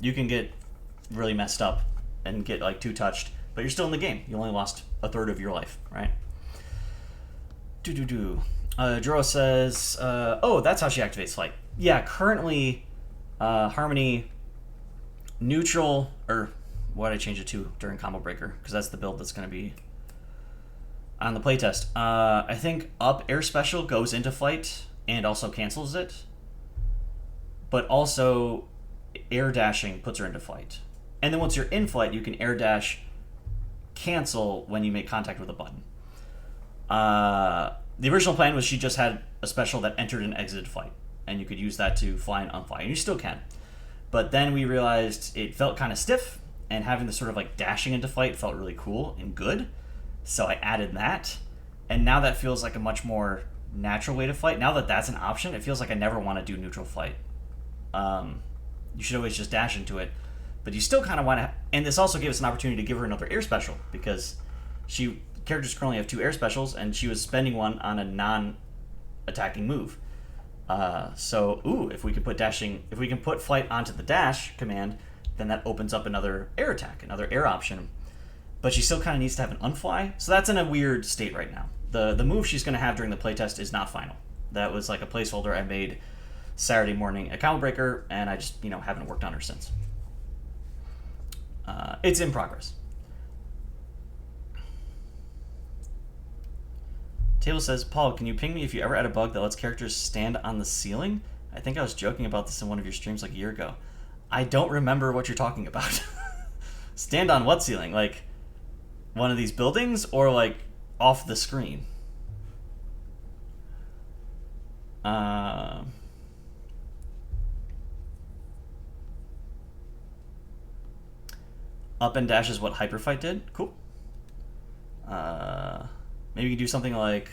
you can get really messed up and get like 2-touched, but you're still in the game. You only lost a third of your life, right? Juro says, oh, that's how she activates flight. Yeah, currently Harmony neutral, or what did I change it to during Combo Breaker? Because that's the build that's going to be on the playtest. I think up air special goes into flight and also cancels it, but also air dashing puts her into flight. And then once you're in flight, you can air dash cancel when you make contact with a button. The original plan was she just had a special that entered and exited flight, and you could use that to fly and unfly, and you still can. But then we realized it felt kind of stiff, and having the sort of like dashing into flight felt really cool and good, so I added that, and now that feels like a much more natural way to flight. Now that that's an option, it feels like I never want to do neutral flight. You should always just dash into it, but you still kind of want to... And this also gave us an opportunity to give her another air special, because characters currently have 2 air specials, and she was spending one on a non-attacking move. If we can put flight onto the dash command, then that opens up another air attack, another air option. But she still kind of needs to have an unfly, so that's in a weird state right now. The move she's going to have during the playtest is not final. That was like a placeholder I made Saturday morning at Combo Breaker, and I just, haven't worked on her since. It's in progress. Table says, Paul, can you ping me if you ever had a bug that lets characters stand on the ceiling? I think I was joking about this in one of your streams like a year ago. I don't remember what you're talking about. Stand on what ceiling? Like one of these buildings, or like off the screen? Up and dash is what Hyper Fight did. Cool. Maybe you can do something like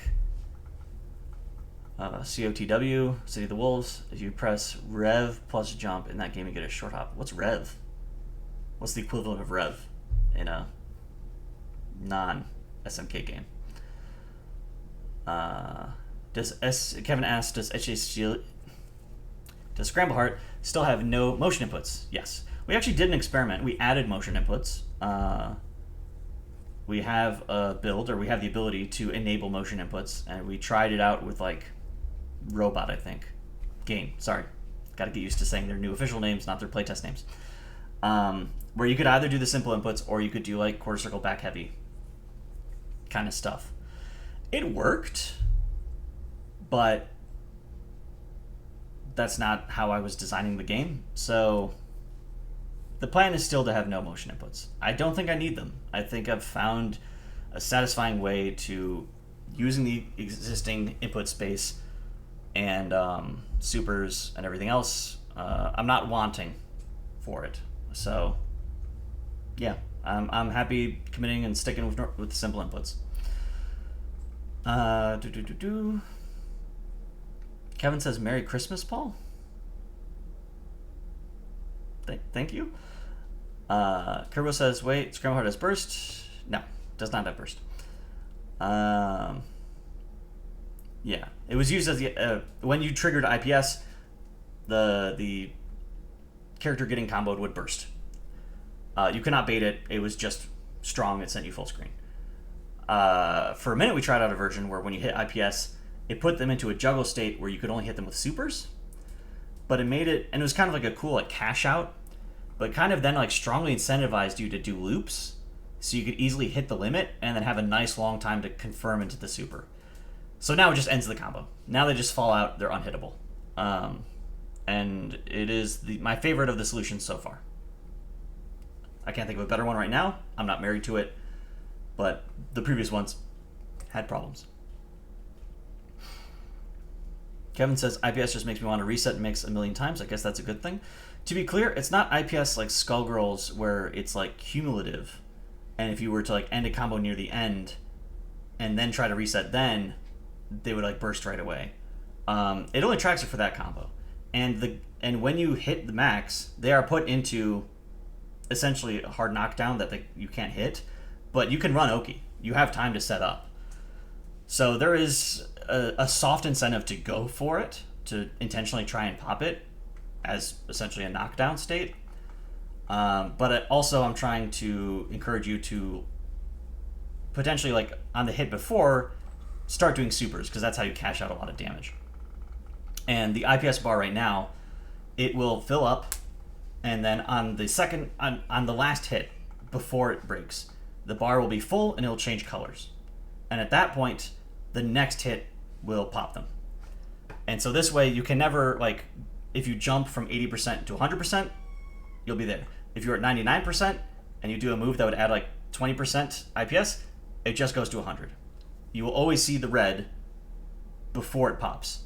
COTW, City of the Wolves. If you press Rev plus jump in that game, you get a short hop. What's Rev? What's the equivalent of Rev in a non-SMK game? Kevin asked, does Scramble Heart still have no motion inputs? Yes. We actually did an experiment. We added motion inputs. We have a build, or we have the ability to enable motion inputs, and we tried it out with like Robot, I think. Game, sorry. Got to get used to saying their new official names, not their playtest names. Where you could either do the simple inputs, or you could do like quarter circle back heavy kind of stuff. It worked, but that's not how I was designing the game. So the plan is still to have no motion inputs. I don't think I need them. I think I've found a satisfying way to, using the existing input space and supers and everything else, I'm not wanting for it. So yeah, I'm happy committing and sticking with simple inputs. Kevin says, Merry Christmas, Paul. Thank you. Kerbo says, wait, Scramble Heart has burst? No, does not have burst. Yeah, it was used as the when you triggered IPS, the character getting comboed would burst. You cannot bait it. It was just strong. It sent you full screen. For a minute, we tried out a version where when you hit IPS, it put them into a juggle state where you could only hit them with supers. But it made it, and it was kind of like a cool like cash out, but kind of then like strongly incentivized you to do loops, so you could easily hit the limit and then have a nice long time to confirm into the super. So now it just ends the combo. Now they just fall out. They're unhittable. And it is my favorite of the solutions so far. I can't think of a better one right now. I'm not married to it, but the previous ones had problems. Kevin says, IPS just makes me want to reset and mix a million times. I guess that's a good thing. To be clear, it's not IPS like Skullgirls where it's like cumulative. And if you were to like end a combo near the end and then try to reset then, they would like burst right away. It only tracks it for that combo. And when you hit the max, they are put into essentially a hard knockdown that you can't hit, but you can run Oki. You have time to set up. So there is a soft incentive to go for it, to intentionally try and pop it as essentially a knockdown state. But also I'm trying to encourage you to potentially, like on the hit before, start doing supers, because that's how you cash out a lot of damage. And the IPS bar right now, it will fill up, and then on the last hit, before it breaks, the bar will be full and it'll change colors. And at that point, the next hit will pop them. And so this way, you can never, like, if you jump from 80% to 100%, you'll be there. If you're at 99% and you do a move that would add like 20% IPS, it just goes to 100. You will always see the red before it pops,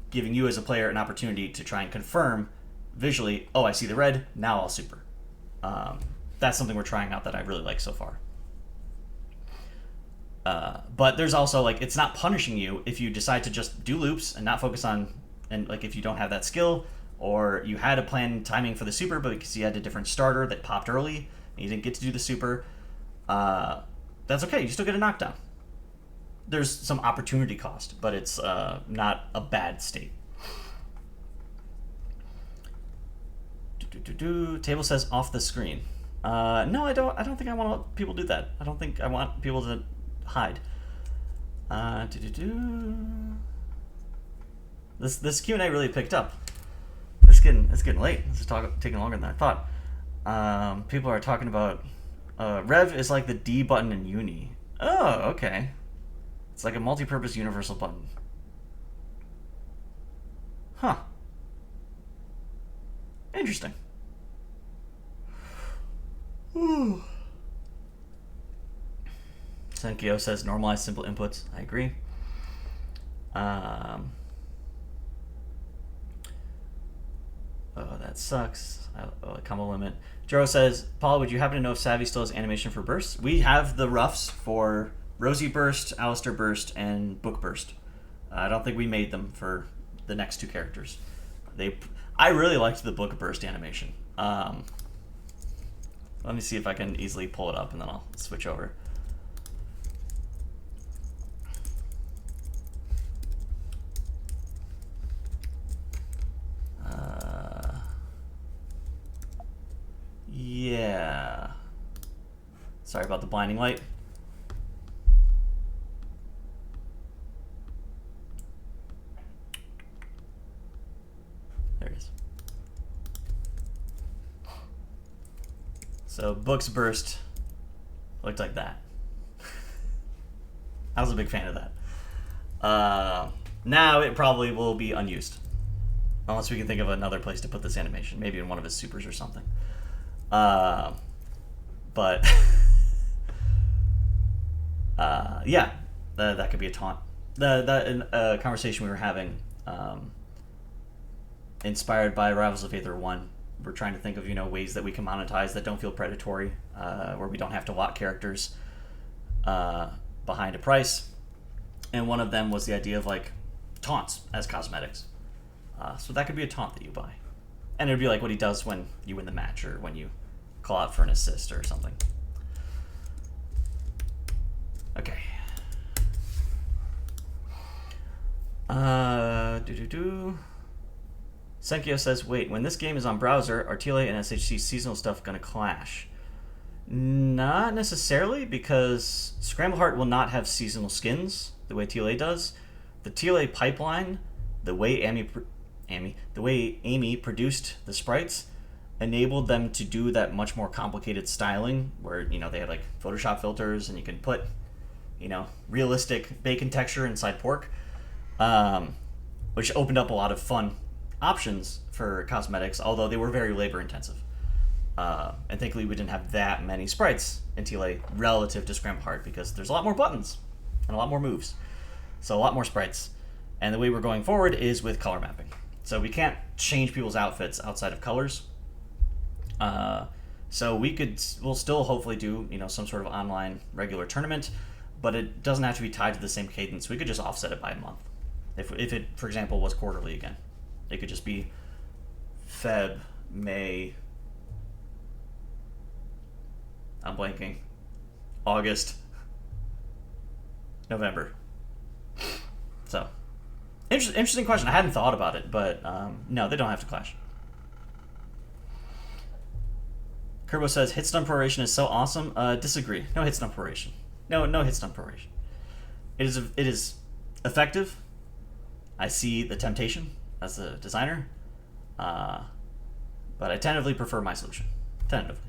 giving you as a player an opportunity to try and confirm visually, oh, I see the red, now I'll super. That's something we're trying out that I really like so far. But there's also, like, it's not punishing you if you decide to just do loops and not focus on, and like if you don't have that skill, or you had a planned timing for the super, but because you had a different starter that popped early, and you didn't get to do the super, that's okay, you still get a knockdown. There's some opportunity cost, but it's not a bad state. Table says off the screen. No, I don't think I want people to do that. I don't think I want people to hide. This Q&A really picked up. It's getting late. This is taking longer than I thought. People are talking about Rev is like the D button in Uni. Oh, okay. It's like a multi-purpose universal button. Huh. Interesting. Ooh. Senkyo says normalize simple inputs. I agree. Oh, that sucks. Combo limit. Jero says, Paul, would you happen to know if Savvy still has animation for bursts? We have the roughs for Rosie Burst, Alistair Burst, and Book Burst. I don't think we made them for the next two characters. I really liked the Book Burst animation. Let me see if I can easily pull it up, and then I'll switch over. Yeah. Sorry about the blinding light. There it is. So Books Burst looked like that. I was a big fan of that. Now it probably will be unused. Unless we can think of another place to put this animation. Maybe in one of his supers or something. But yeah, that could be a taunt. That conversation we were having, inspired by Rivals of Aether 1. We're trying to think of ways that we can monetize that don't feel predatory, where we don't have to lock characters behind a price. And one of them was the idea of like taunts as cosmetics. So that could be a taunt that you buy. And it would be like what he does when you win the match or when you call out for an assist or something. Okay. Senkyo says, wait, when this game is on browser, are TLA and SHC seasonal stuff going to clash? Not necessarily, because Scramble Heart will not have seasonal skins the way TLA does. The TLA pipeline, the way Amy produced the sprites, enabled them to do that much more complicated styling where they had like Photoshop filters and you can put realistic bacon texture inside pork, which opened up a lot of fun options for cosmetics, although they were very labor intensive. And thankfully we didn't have that many sprites in TLA relative to Scramble Heart because there's a lot more buttons and a lot more moves, so a lot more sprites. And the way we're going forward is with color mapping. So we can't change people's outfits outside of colors. So we'll still hopefully do some sort of online regular tournament, but it doesn't have to be tied to the same cadence. We could just offset it by a month. If it, for example, was quarterly again, it could just be Feb, May. I'm blanking. August, November. So. Interesting question. I hadn't thought about it, but no, they don't have to clash. Kerbo says, hit stun proration is so awesome. Disagree. No hit stun proration. No hit stun proration. It is effective. I see the temptation as a designer, but I tentatively prefer my solution. Tentatively.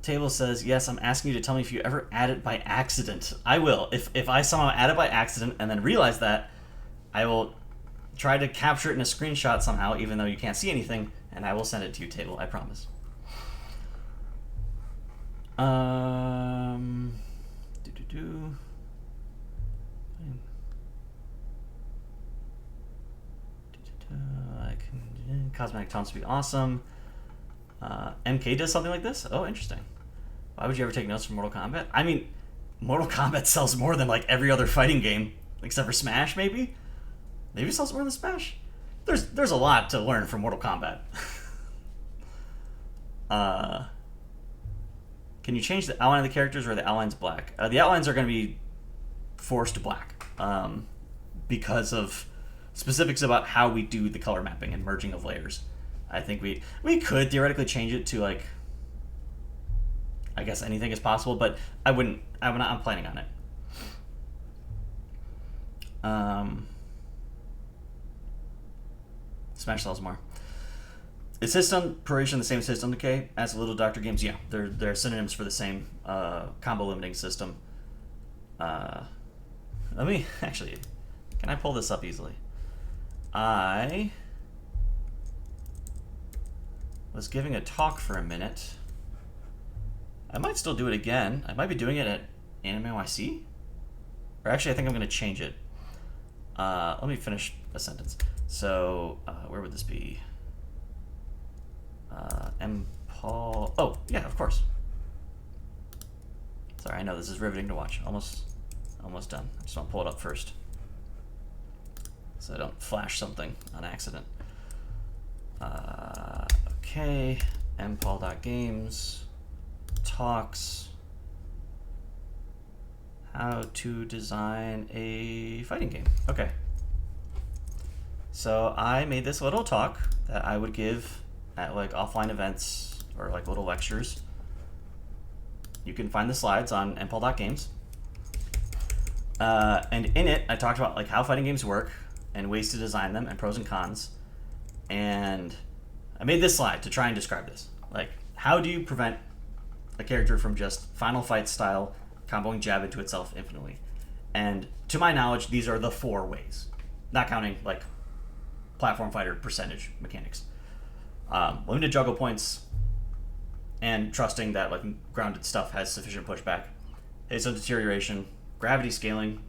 Table says, yes, I'm asking you to tell me if you ever add it by accident. I will. If I somehow add it by accident and then realize that, I will try to capture it in a screenshot somehow, even though you can't see anything, and I will send it to you, Table. I promise. I can, cosmetic taunts would be awesome. MK does something like this? Oh, interesting. Why would you ever take notes from Mortal Kombat? I mean, Mortal Kombat sells more than like every other fighting game, except for Smash, maybe? Maybe it sells more than Smash? There's a lot to learn from Mortal Kombat. Can you change the outline of the characters or are the outlines black? The outlines are going to be forced black because of specifics about how we do the color mapping and merging of layers. I think we could theoretically change it to like, I guess anything is possible, but I'm planning on it. Smash sells more. Is System Proration the same System Decay as Little Doctor Games? Yeah, they're synonyms for the same combo limiting system. Let me actually, can I pull this up easily? I was giving a talk for a minute. I might still do it again. I might be doing it at Anime NYC. Or actually, I think I'm going to change it. Let me finish a sentence. So, where would this be? Paul. Oh, yeah, of course. Sorry, I know this is riveting to watch. Almost done. I just want to pull it up first, so I don't flash something on accident. Okay, mpaul.games talks how to design a fighting game. Okay. So I made this little talk that I would give at like offline events or like little lectures. You can find the slides on mpaul.games. And in it, I talked about like how fighting games work and ways to design them and pros and cons. And I made this slide to try and describe this. Like, how do you prevent a character from just Final Fight style comboing jab into itself infinitely? And to my knowledge, these are the 4 ways, not counting like platform fighter percentage mechanics. Limited juggle points, and trusting that like grounded stuff has sufficient pushback. Haste of deterioration, gravity scaling,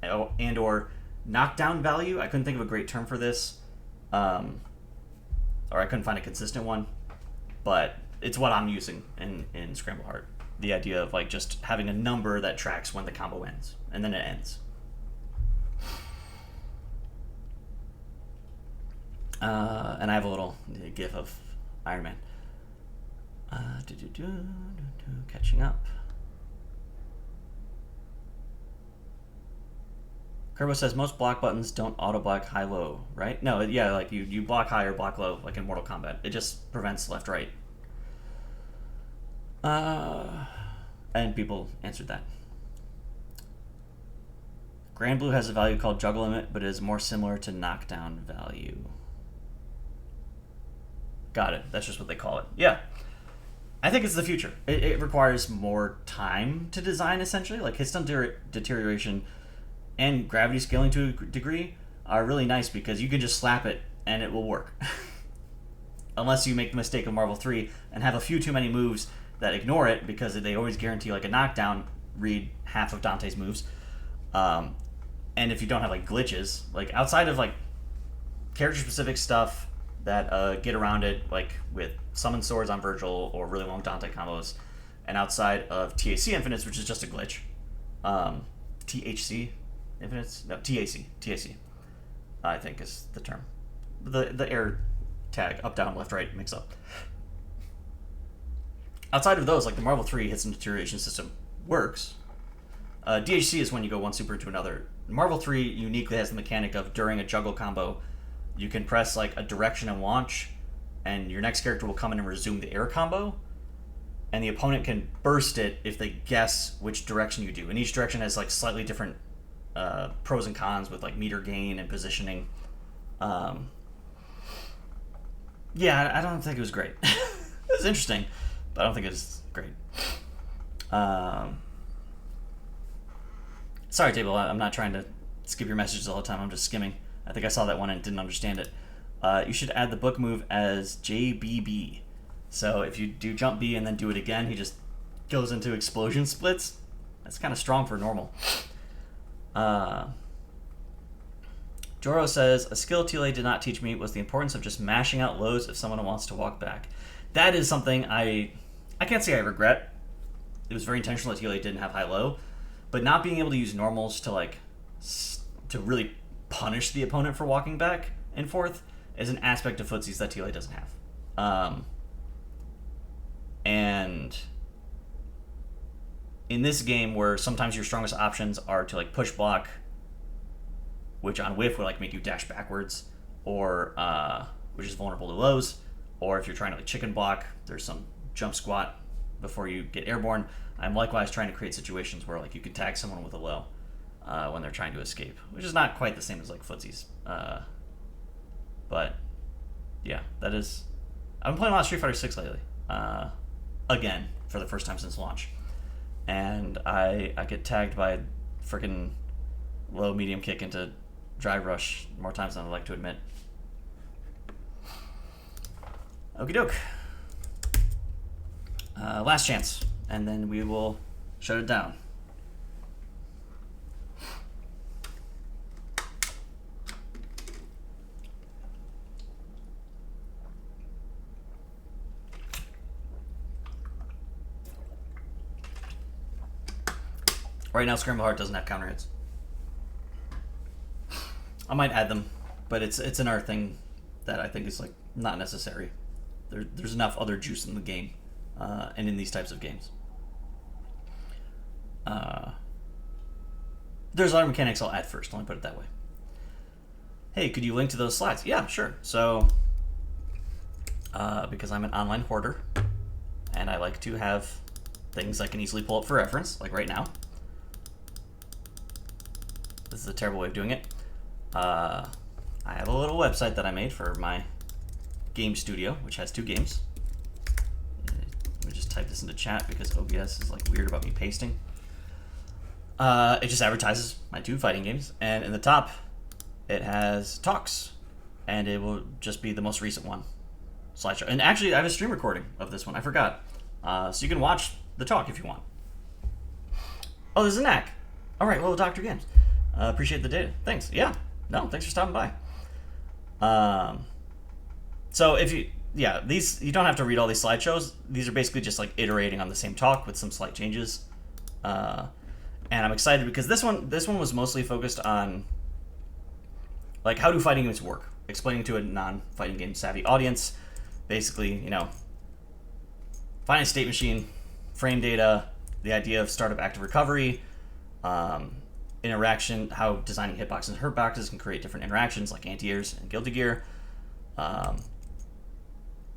and or knockdown value. I couldn't think of a great term for this, or I couldn't find a consistent one, but it's what I'm using in Scramble Heart. The idea of like just having a number that tracks when the combo ends, and then it ends. And I have a little gif of Iron Man. Catching up. Kerbo says most block buttons don't auto block high low, right? No, yeah, like you block high or block low, like in Mortal Kombat. It just prevents left right. And people answered that. Grand Blue has a value called juggle limit, but it is more similar to knockdown value. Got it. That's just what they call it. Yeah. I think it's the future. It requires more time to design, essentially. Like, hit stun deterioration and gravity scaling to a degree are really nice because you can just slap it and it will work. Unless you make the mistake of Marvel 3 and have a few too many moves that ignore it because they always guarantee like a knockdown, read half of Dante's moves. And if you don't have like glitches, like outside of like character-specific stuff that get around it, like with summon swords on Virgil or really long Dante combos, and outside of TAC infinites, which is just a glitch. THC infinites? No, TAC, I think is the term. The air tag, up, down, left, right, mix up. Outside of those, like the Marvel 3 hits and deterioration system works. DHC is when you go one super to another. Marvel 3 uniquely has the mechanic of during a juggle combo, you can press like a direction and launch, and your next character will come in and resume the air combo, and the opponent can burst it if they guess which direction you do. And each direction has like slightly different pros and cons with like meter gain and positioning. Yeah, I don't think it was great. It was interesting, but I don't think it was great. Sorry, Table, I'm not trying to skip your messages all the time. I'm just skimming. I think I saw that one and didn't understand it. You should add the book move as JBB. So if you do jump B and then do it again, he just goes into explosion splits. That's kind of strong for normal. Joro says, a skill TLA did not teach me was the importance of just mashing out lows if someone wants to walk back. That is something I can't say I regret. It was very intentional that TLA didn't have high-low, but not being able to use normals to like to really punish the opponent for walking back and forth is an aspect of footsies that TLA doesn't have. And in this game where sometimes your strongest options are to like push block, which on whiff would like make you dash backwards, or which is vulnerable to lows, or if you're trying to like chicken block, there's some jump squat before you get airborne. I'm likewise trying to create situations where like you can tag someone with a low when they're trying to escape, which is not quite the same as like footsies. But yeah, that is. I've been playing a lot of Street Fighter 6 lately. Again, for the first time since launch. And I get tagged by a freaking low medium kick into drive rush more times than I'd like to admit. Okie doke. Last chance, and then we will shut it down. Right now, Scramble Heart doesn't have counter hits. I might add them, but it's an art thing that I think is like not necessary. There's enough other juice in the game, and in these types of games. There's other mechanics I'll add first. Let me put it that way. Hey, could you link to those slides? Yeah, sure. So, because I'm an online hoarder, and I like to have things I can easily pull up for reference, like right now. This is a terrible way of doing it. I have a little website that I made for my game studio, which has 2 games. Let me just type this into chat because OBS is like weird about me pasting. It just advertises my 2 fighting games, and in the top it has talks, and it will just be the most recent one. Slideshow. And actually I have a stream recording of this one. I forgot. So you can watch the talk if you want. Oh, there's a knack. All right, well, Dr. Games. Appreciate the data. Thanks. Yeah. No, thanks for stopping by. So if you, these, you don't have to read all these slideshows. These are basically just like iterating on the same talk with some slight changes. And I'm excited because this one was mostly focused on like how do fighting games work, explaining to a non-fighting game savvy audience, basically, you know, find a state machine, frame data, the idea of startup active recovery, interaction, how designing hitboxes and hurtboxes can create different interactions like anti-airs and Guilty Gear.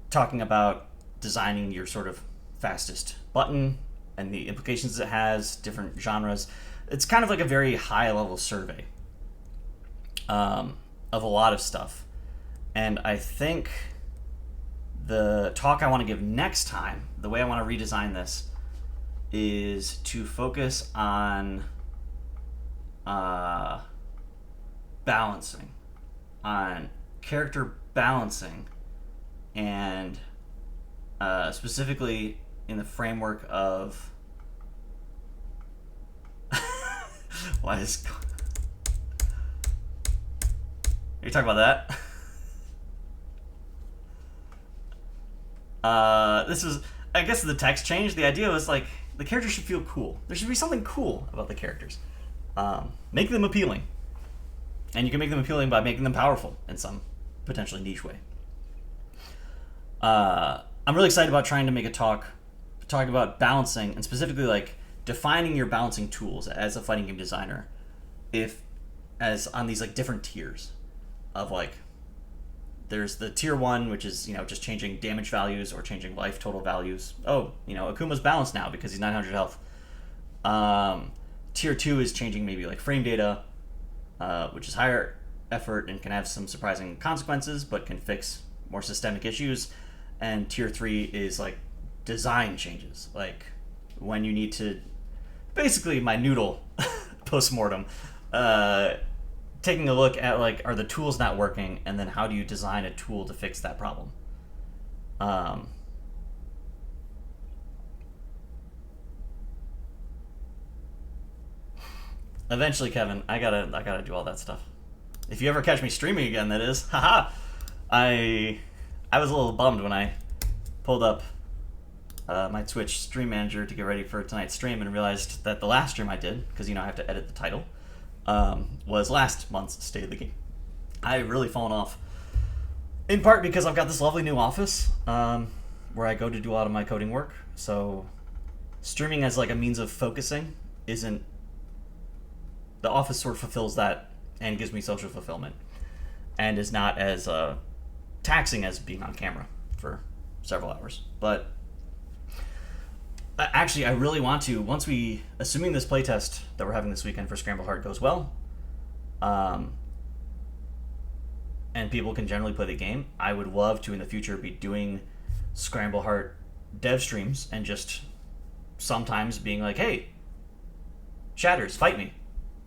Talking about designing your sort of fastest button and the implications it has, different genres. It's kind of like a very high-level survey of a lot of stuff. And I think the talk I want to give next time, the way I want to redesign this, is to focus on balancing, on character balancing, and specifically in the framework of why is are you talking about that? This is, I guess, the text change. The idea was like the characters should feel cool. There should be something cool about the characters. Make them appealing, and you can make them appealing by making them powerful in some potentially niche way. I'm really excited about trying to make a talk talking about balancing, and specifically like defining your balancing tools as a fighting game designer, as on these like different tiers of like, there's the tier 1, which is, you know, just changing damage values or changing life total values. Oh, you know, Akuma's balanced now because he's 900 health. Tier 2 is changing maybe like frame data, which is higher effort and can have some surprising consequences, but can fix more systemic issues. And tier 3 is like design changes, like when you need to, basically my noodle post-mortem, taking a look at like, are the tools not working, and then how do you design a tool to fix that problem. Eventually, Kevin, I gotta do all that stuff. If you ever catch me streaming again, that is. Haha. I was a little bummed when I pulled up my Twitch stream manager to get ready for tonight's stream and realized that the last stream I did, because, you know, I have to edit the title, was last month's State of the Game. I've really fallen off, in part because I've got this lovely new office where I go to do a lot of my coding work, so streaming as like a means of focusing isn't, the office sort of fulfills that and gives me social fulfillment, and is not as taxing as being on camera for several hours. But actually, I really want to, once we, assuming this playtest that we're having this weekend for Scramble Heart goes well, and people can generally play the game, I would love to in the future be doing Scramble Heart dev streams and just sometimes being like, hey, chatters, fight me.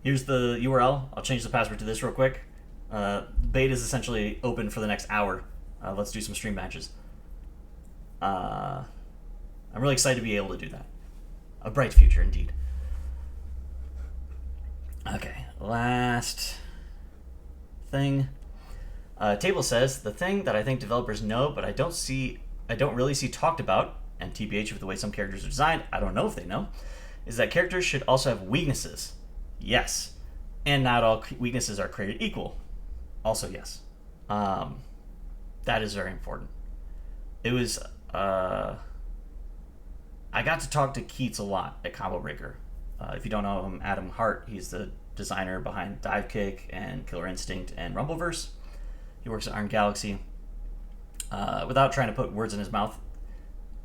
Here's the URL. I'll change the password to this real quick. Beta is essentially open for the next hour. Let's do some stream matches. I'm really excited to be able to do that. A bright future, indeed. Okay, last thing. Table says, the thing that I think developers know, but I don't really see talked about, and TBH with the way some characters are designed, I don't know if they know, is that characters should also have weaknesses. Yes. And not all weaknesses are created equal. Also, yes. That is very important. It was... I got to talk to Keats a lot at Combo Breaker. If you don't know him, Adam Hart, he's the designer behind Dive Kick and Killer Instinct and Rumbleverse. He works at Iron Galaxy. Without trying to put words in his mouth,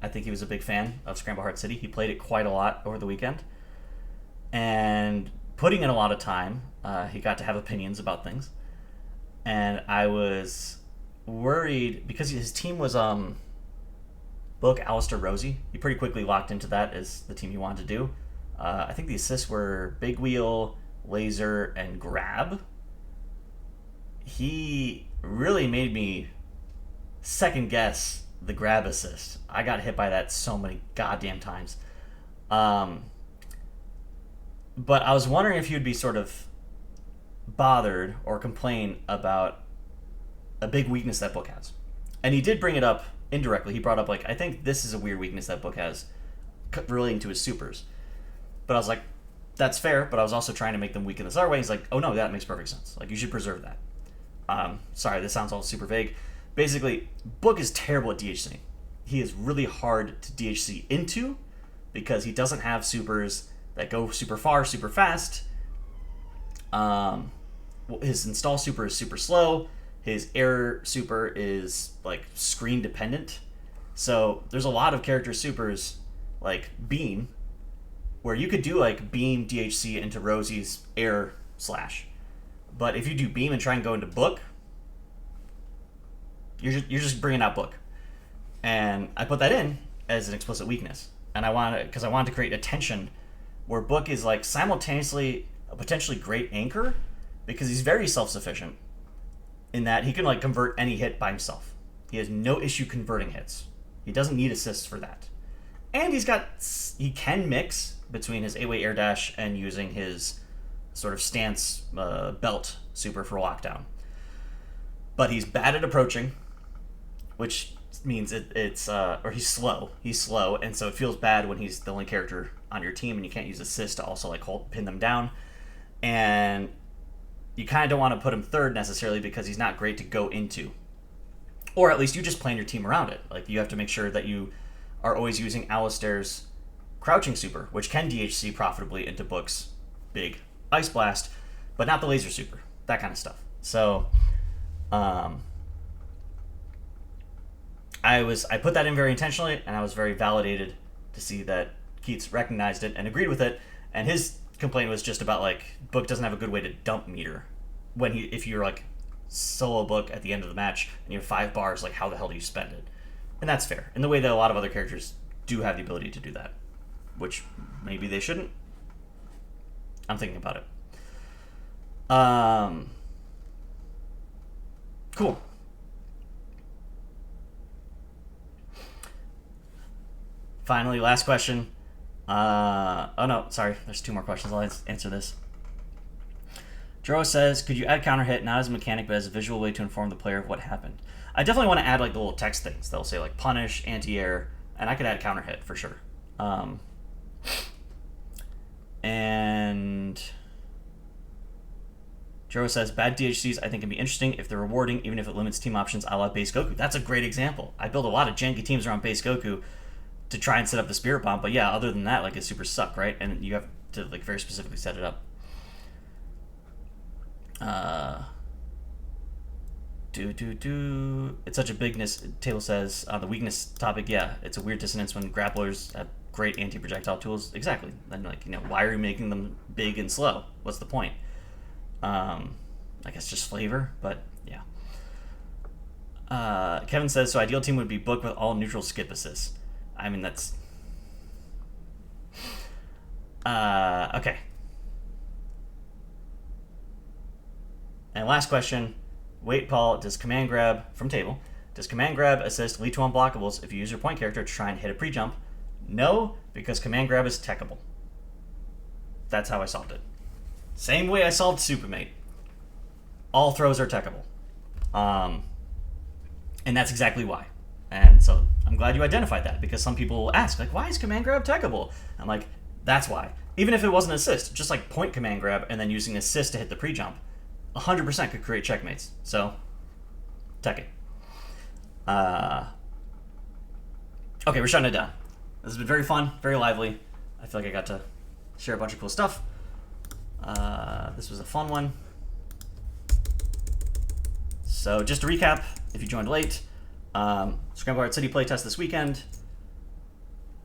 I think he was a big fan of Scramble Heart City. He played it quite a lot over the weekend. And putting in a lot of time, he got to have opinions about things. And I was worried because his team was Book, Alistair, Rosie. He pretty quickly locked into that as the team he wanted to do. I think the assists were Big Wheel, Laser, and Grab. He really made me second guess the Grab assist. I got hit by that so many goddamn times. But I was wondering if you'd be sort of bothered or complain about a big weakness that Book has. And he did bring it up indirectly. He brought up, like, I think this is a weird weakness that Book has relating to his supers. But I was like, that's fair, but I was also trying to make them weak in this other way. He's like, oh no, that makes perfect sense. Like, you should preserve that. Sorry, this sounds all super vague. Basically, Book is terrible at DHC. He is really hard to DHC into because he doesn't have supers that go super far, super fast. His install super is super slow. His air super is, like, screen dependent. So there's a lot of character supers, like Beam, where you could do, like, Beam DHC into Rosie's air slash. But if you do Beam and try and go into Book, you're just bringing out Book. And I put that in as an explicit weakness. And I wanted to create a tension where Book is, like, simultaneously a potentially great anchor because he's very self-sufficient in that he can, like, convert any hit by himself. He has no issue converting hits. He doesn't need assists for that. And he can mix between his 8-way air dash and using his sort of stance belt super for lockdown. But he's bad at approaching, which means or he's slow. He's slow, and so it feels bad when he's the only character on your team and you can't use assist to also, like, pin them down. And you kind of don't want to put him third necessarily because he's not great to go into. Or at least you just plan your team around it. Like, you have to make sure that you are always using Alistair's crouching super, which can DHC profitably into Book's big Ice Blast, but not the laser super. That kind of stuff. So, I put that in very intentionally, and I was very validated to see that Keats recognized it and agreed with it. And his complaint was just about, like, Book doesn't have a good way to dump meter if you're, like, solo Book at the end of the match and you have 5 bars, like, how the hell do you spend it? And that's fair, in the way that a lot of other characters do have the ability to do that, which maybe they shouldn't. I'm thinking about it. Cool. Finally, last question. Oh no, sorry. There's 2 more questions. I'll answer this. Joro says, could you add counter hit not as a mechanic but as a visual way to inform the player of what happened? I definitely want to add, like, the little text things. They'll say, like, punish, anti-air, and I could add counter hit for sure. And Joro says, bad DHCs I think can be interesting if they're rewarding, even if it limits team options a la base Goku. That's a great example. I build a lot of janky teams around base Goku to try and set up the Spirit Bomb, but yeah, other than that, like, it's super suck, right? And you have to, like, very specifically set it up. It's such a bigness, Taylor says, on the weakness topic, yeah, it's a weird dissonance when grapplers have great anti-projectile tools. Exactly. Then, like, you know, why are you making them big and slow? What's the point? I guess just flavor, but yeah. Kevin says, so ideal team would be Book with all neutral skip assists. I mean, that's... okay. And last question. Wait, Paul, does command grab, from table, does command grab assist lead to unblockables if you use your point character to try and hit a pre-jump? No, because command grab is techable. That's how I solved it. Same way I solved Supermate. All throws are techable. And that's exactly why. And so I'm glad you identified that, because some people will ask, like, why is command grab techable? I'm like, That's why. Even if it wasn't assist, just like point command grab and then using assist to hit the pre-jump, 100% could create checkmates. So, tech it. Okay, we're shutting it down. This has been very fun, very lively. I feel like I got to share a bunch of cool stuff. This was a fun one. So just to recap, if you joined late, Scramble Art City playtest this weekend,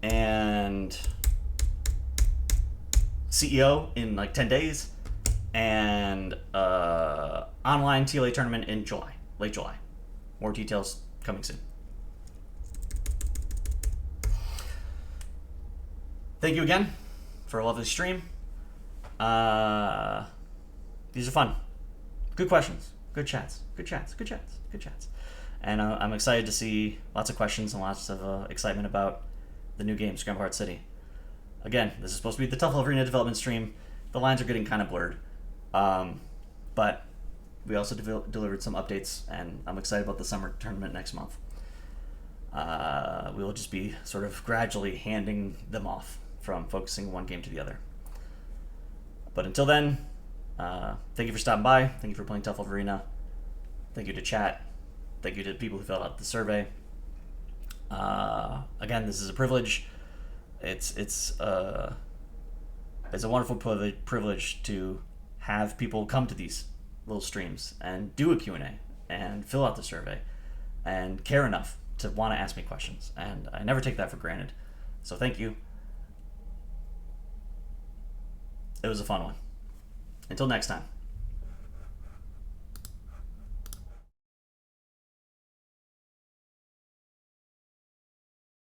and CEO in like 10 days, and online TLA tournament in July, late July. More details coming soon. Thank you again for a lovely stream. These are fun. Good questions. Good chats. Good chats. Good chats. Good chats. And I'm excited to see lots of questions and lots of excitement about the new game, Scramble Art City. Again, this is supposed to be the Tough Love Arena development stream. The lines are getting kind of blurred. But we also delivered some updates, and I'm excited about the summer tournament next month. We will just be sort of gradually handing them off from focusing one game to the other. But until then, thank you for stopping by. Thank you for playing Tough Love Arena. Thank you to chat. Thank you to people who filled out the survey. Again, this is a privilege. It's a wonderful privilege to have people come to these little streams and do a Q&A and fill out the survey and care enough to want to ask me questions. And I never take that for granted. So thank you. It was a fun one. Until next time.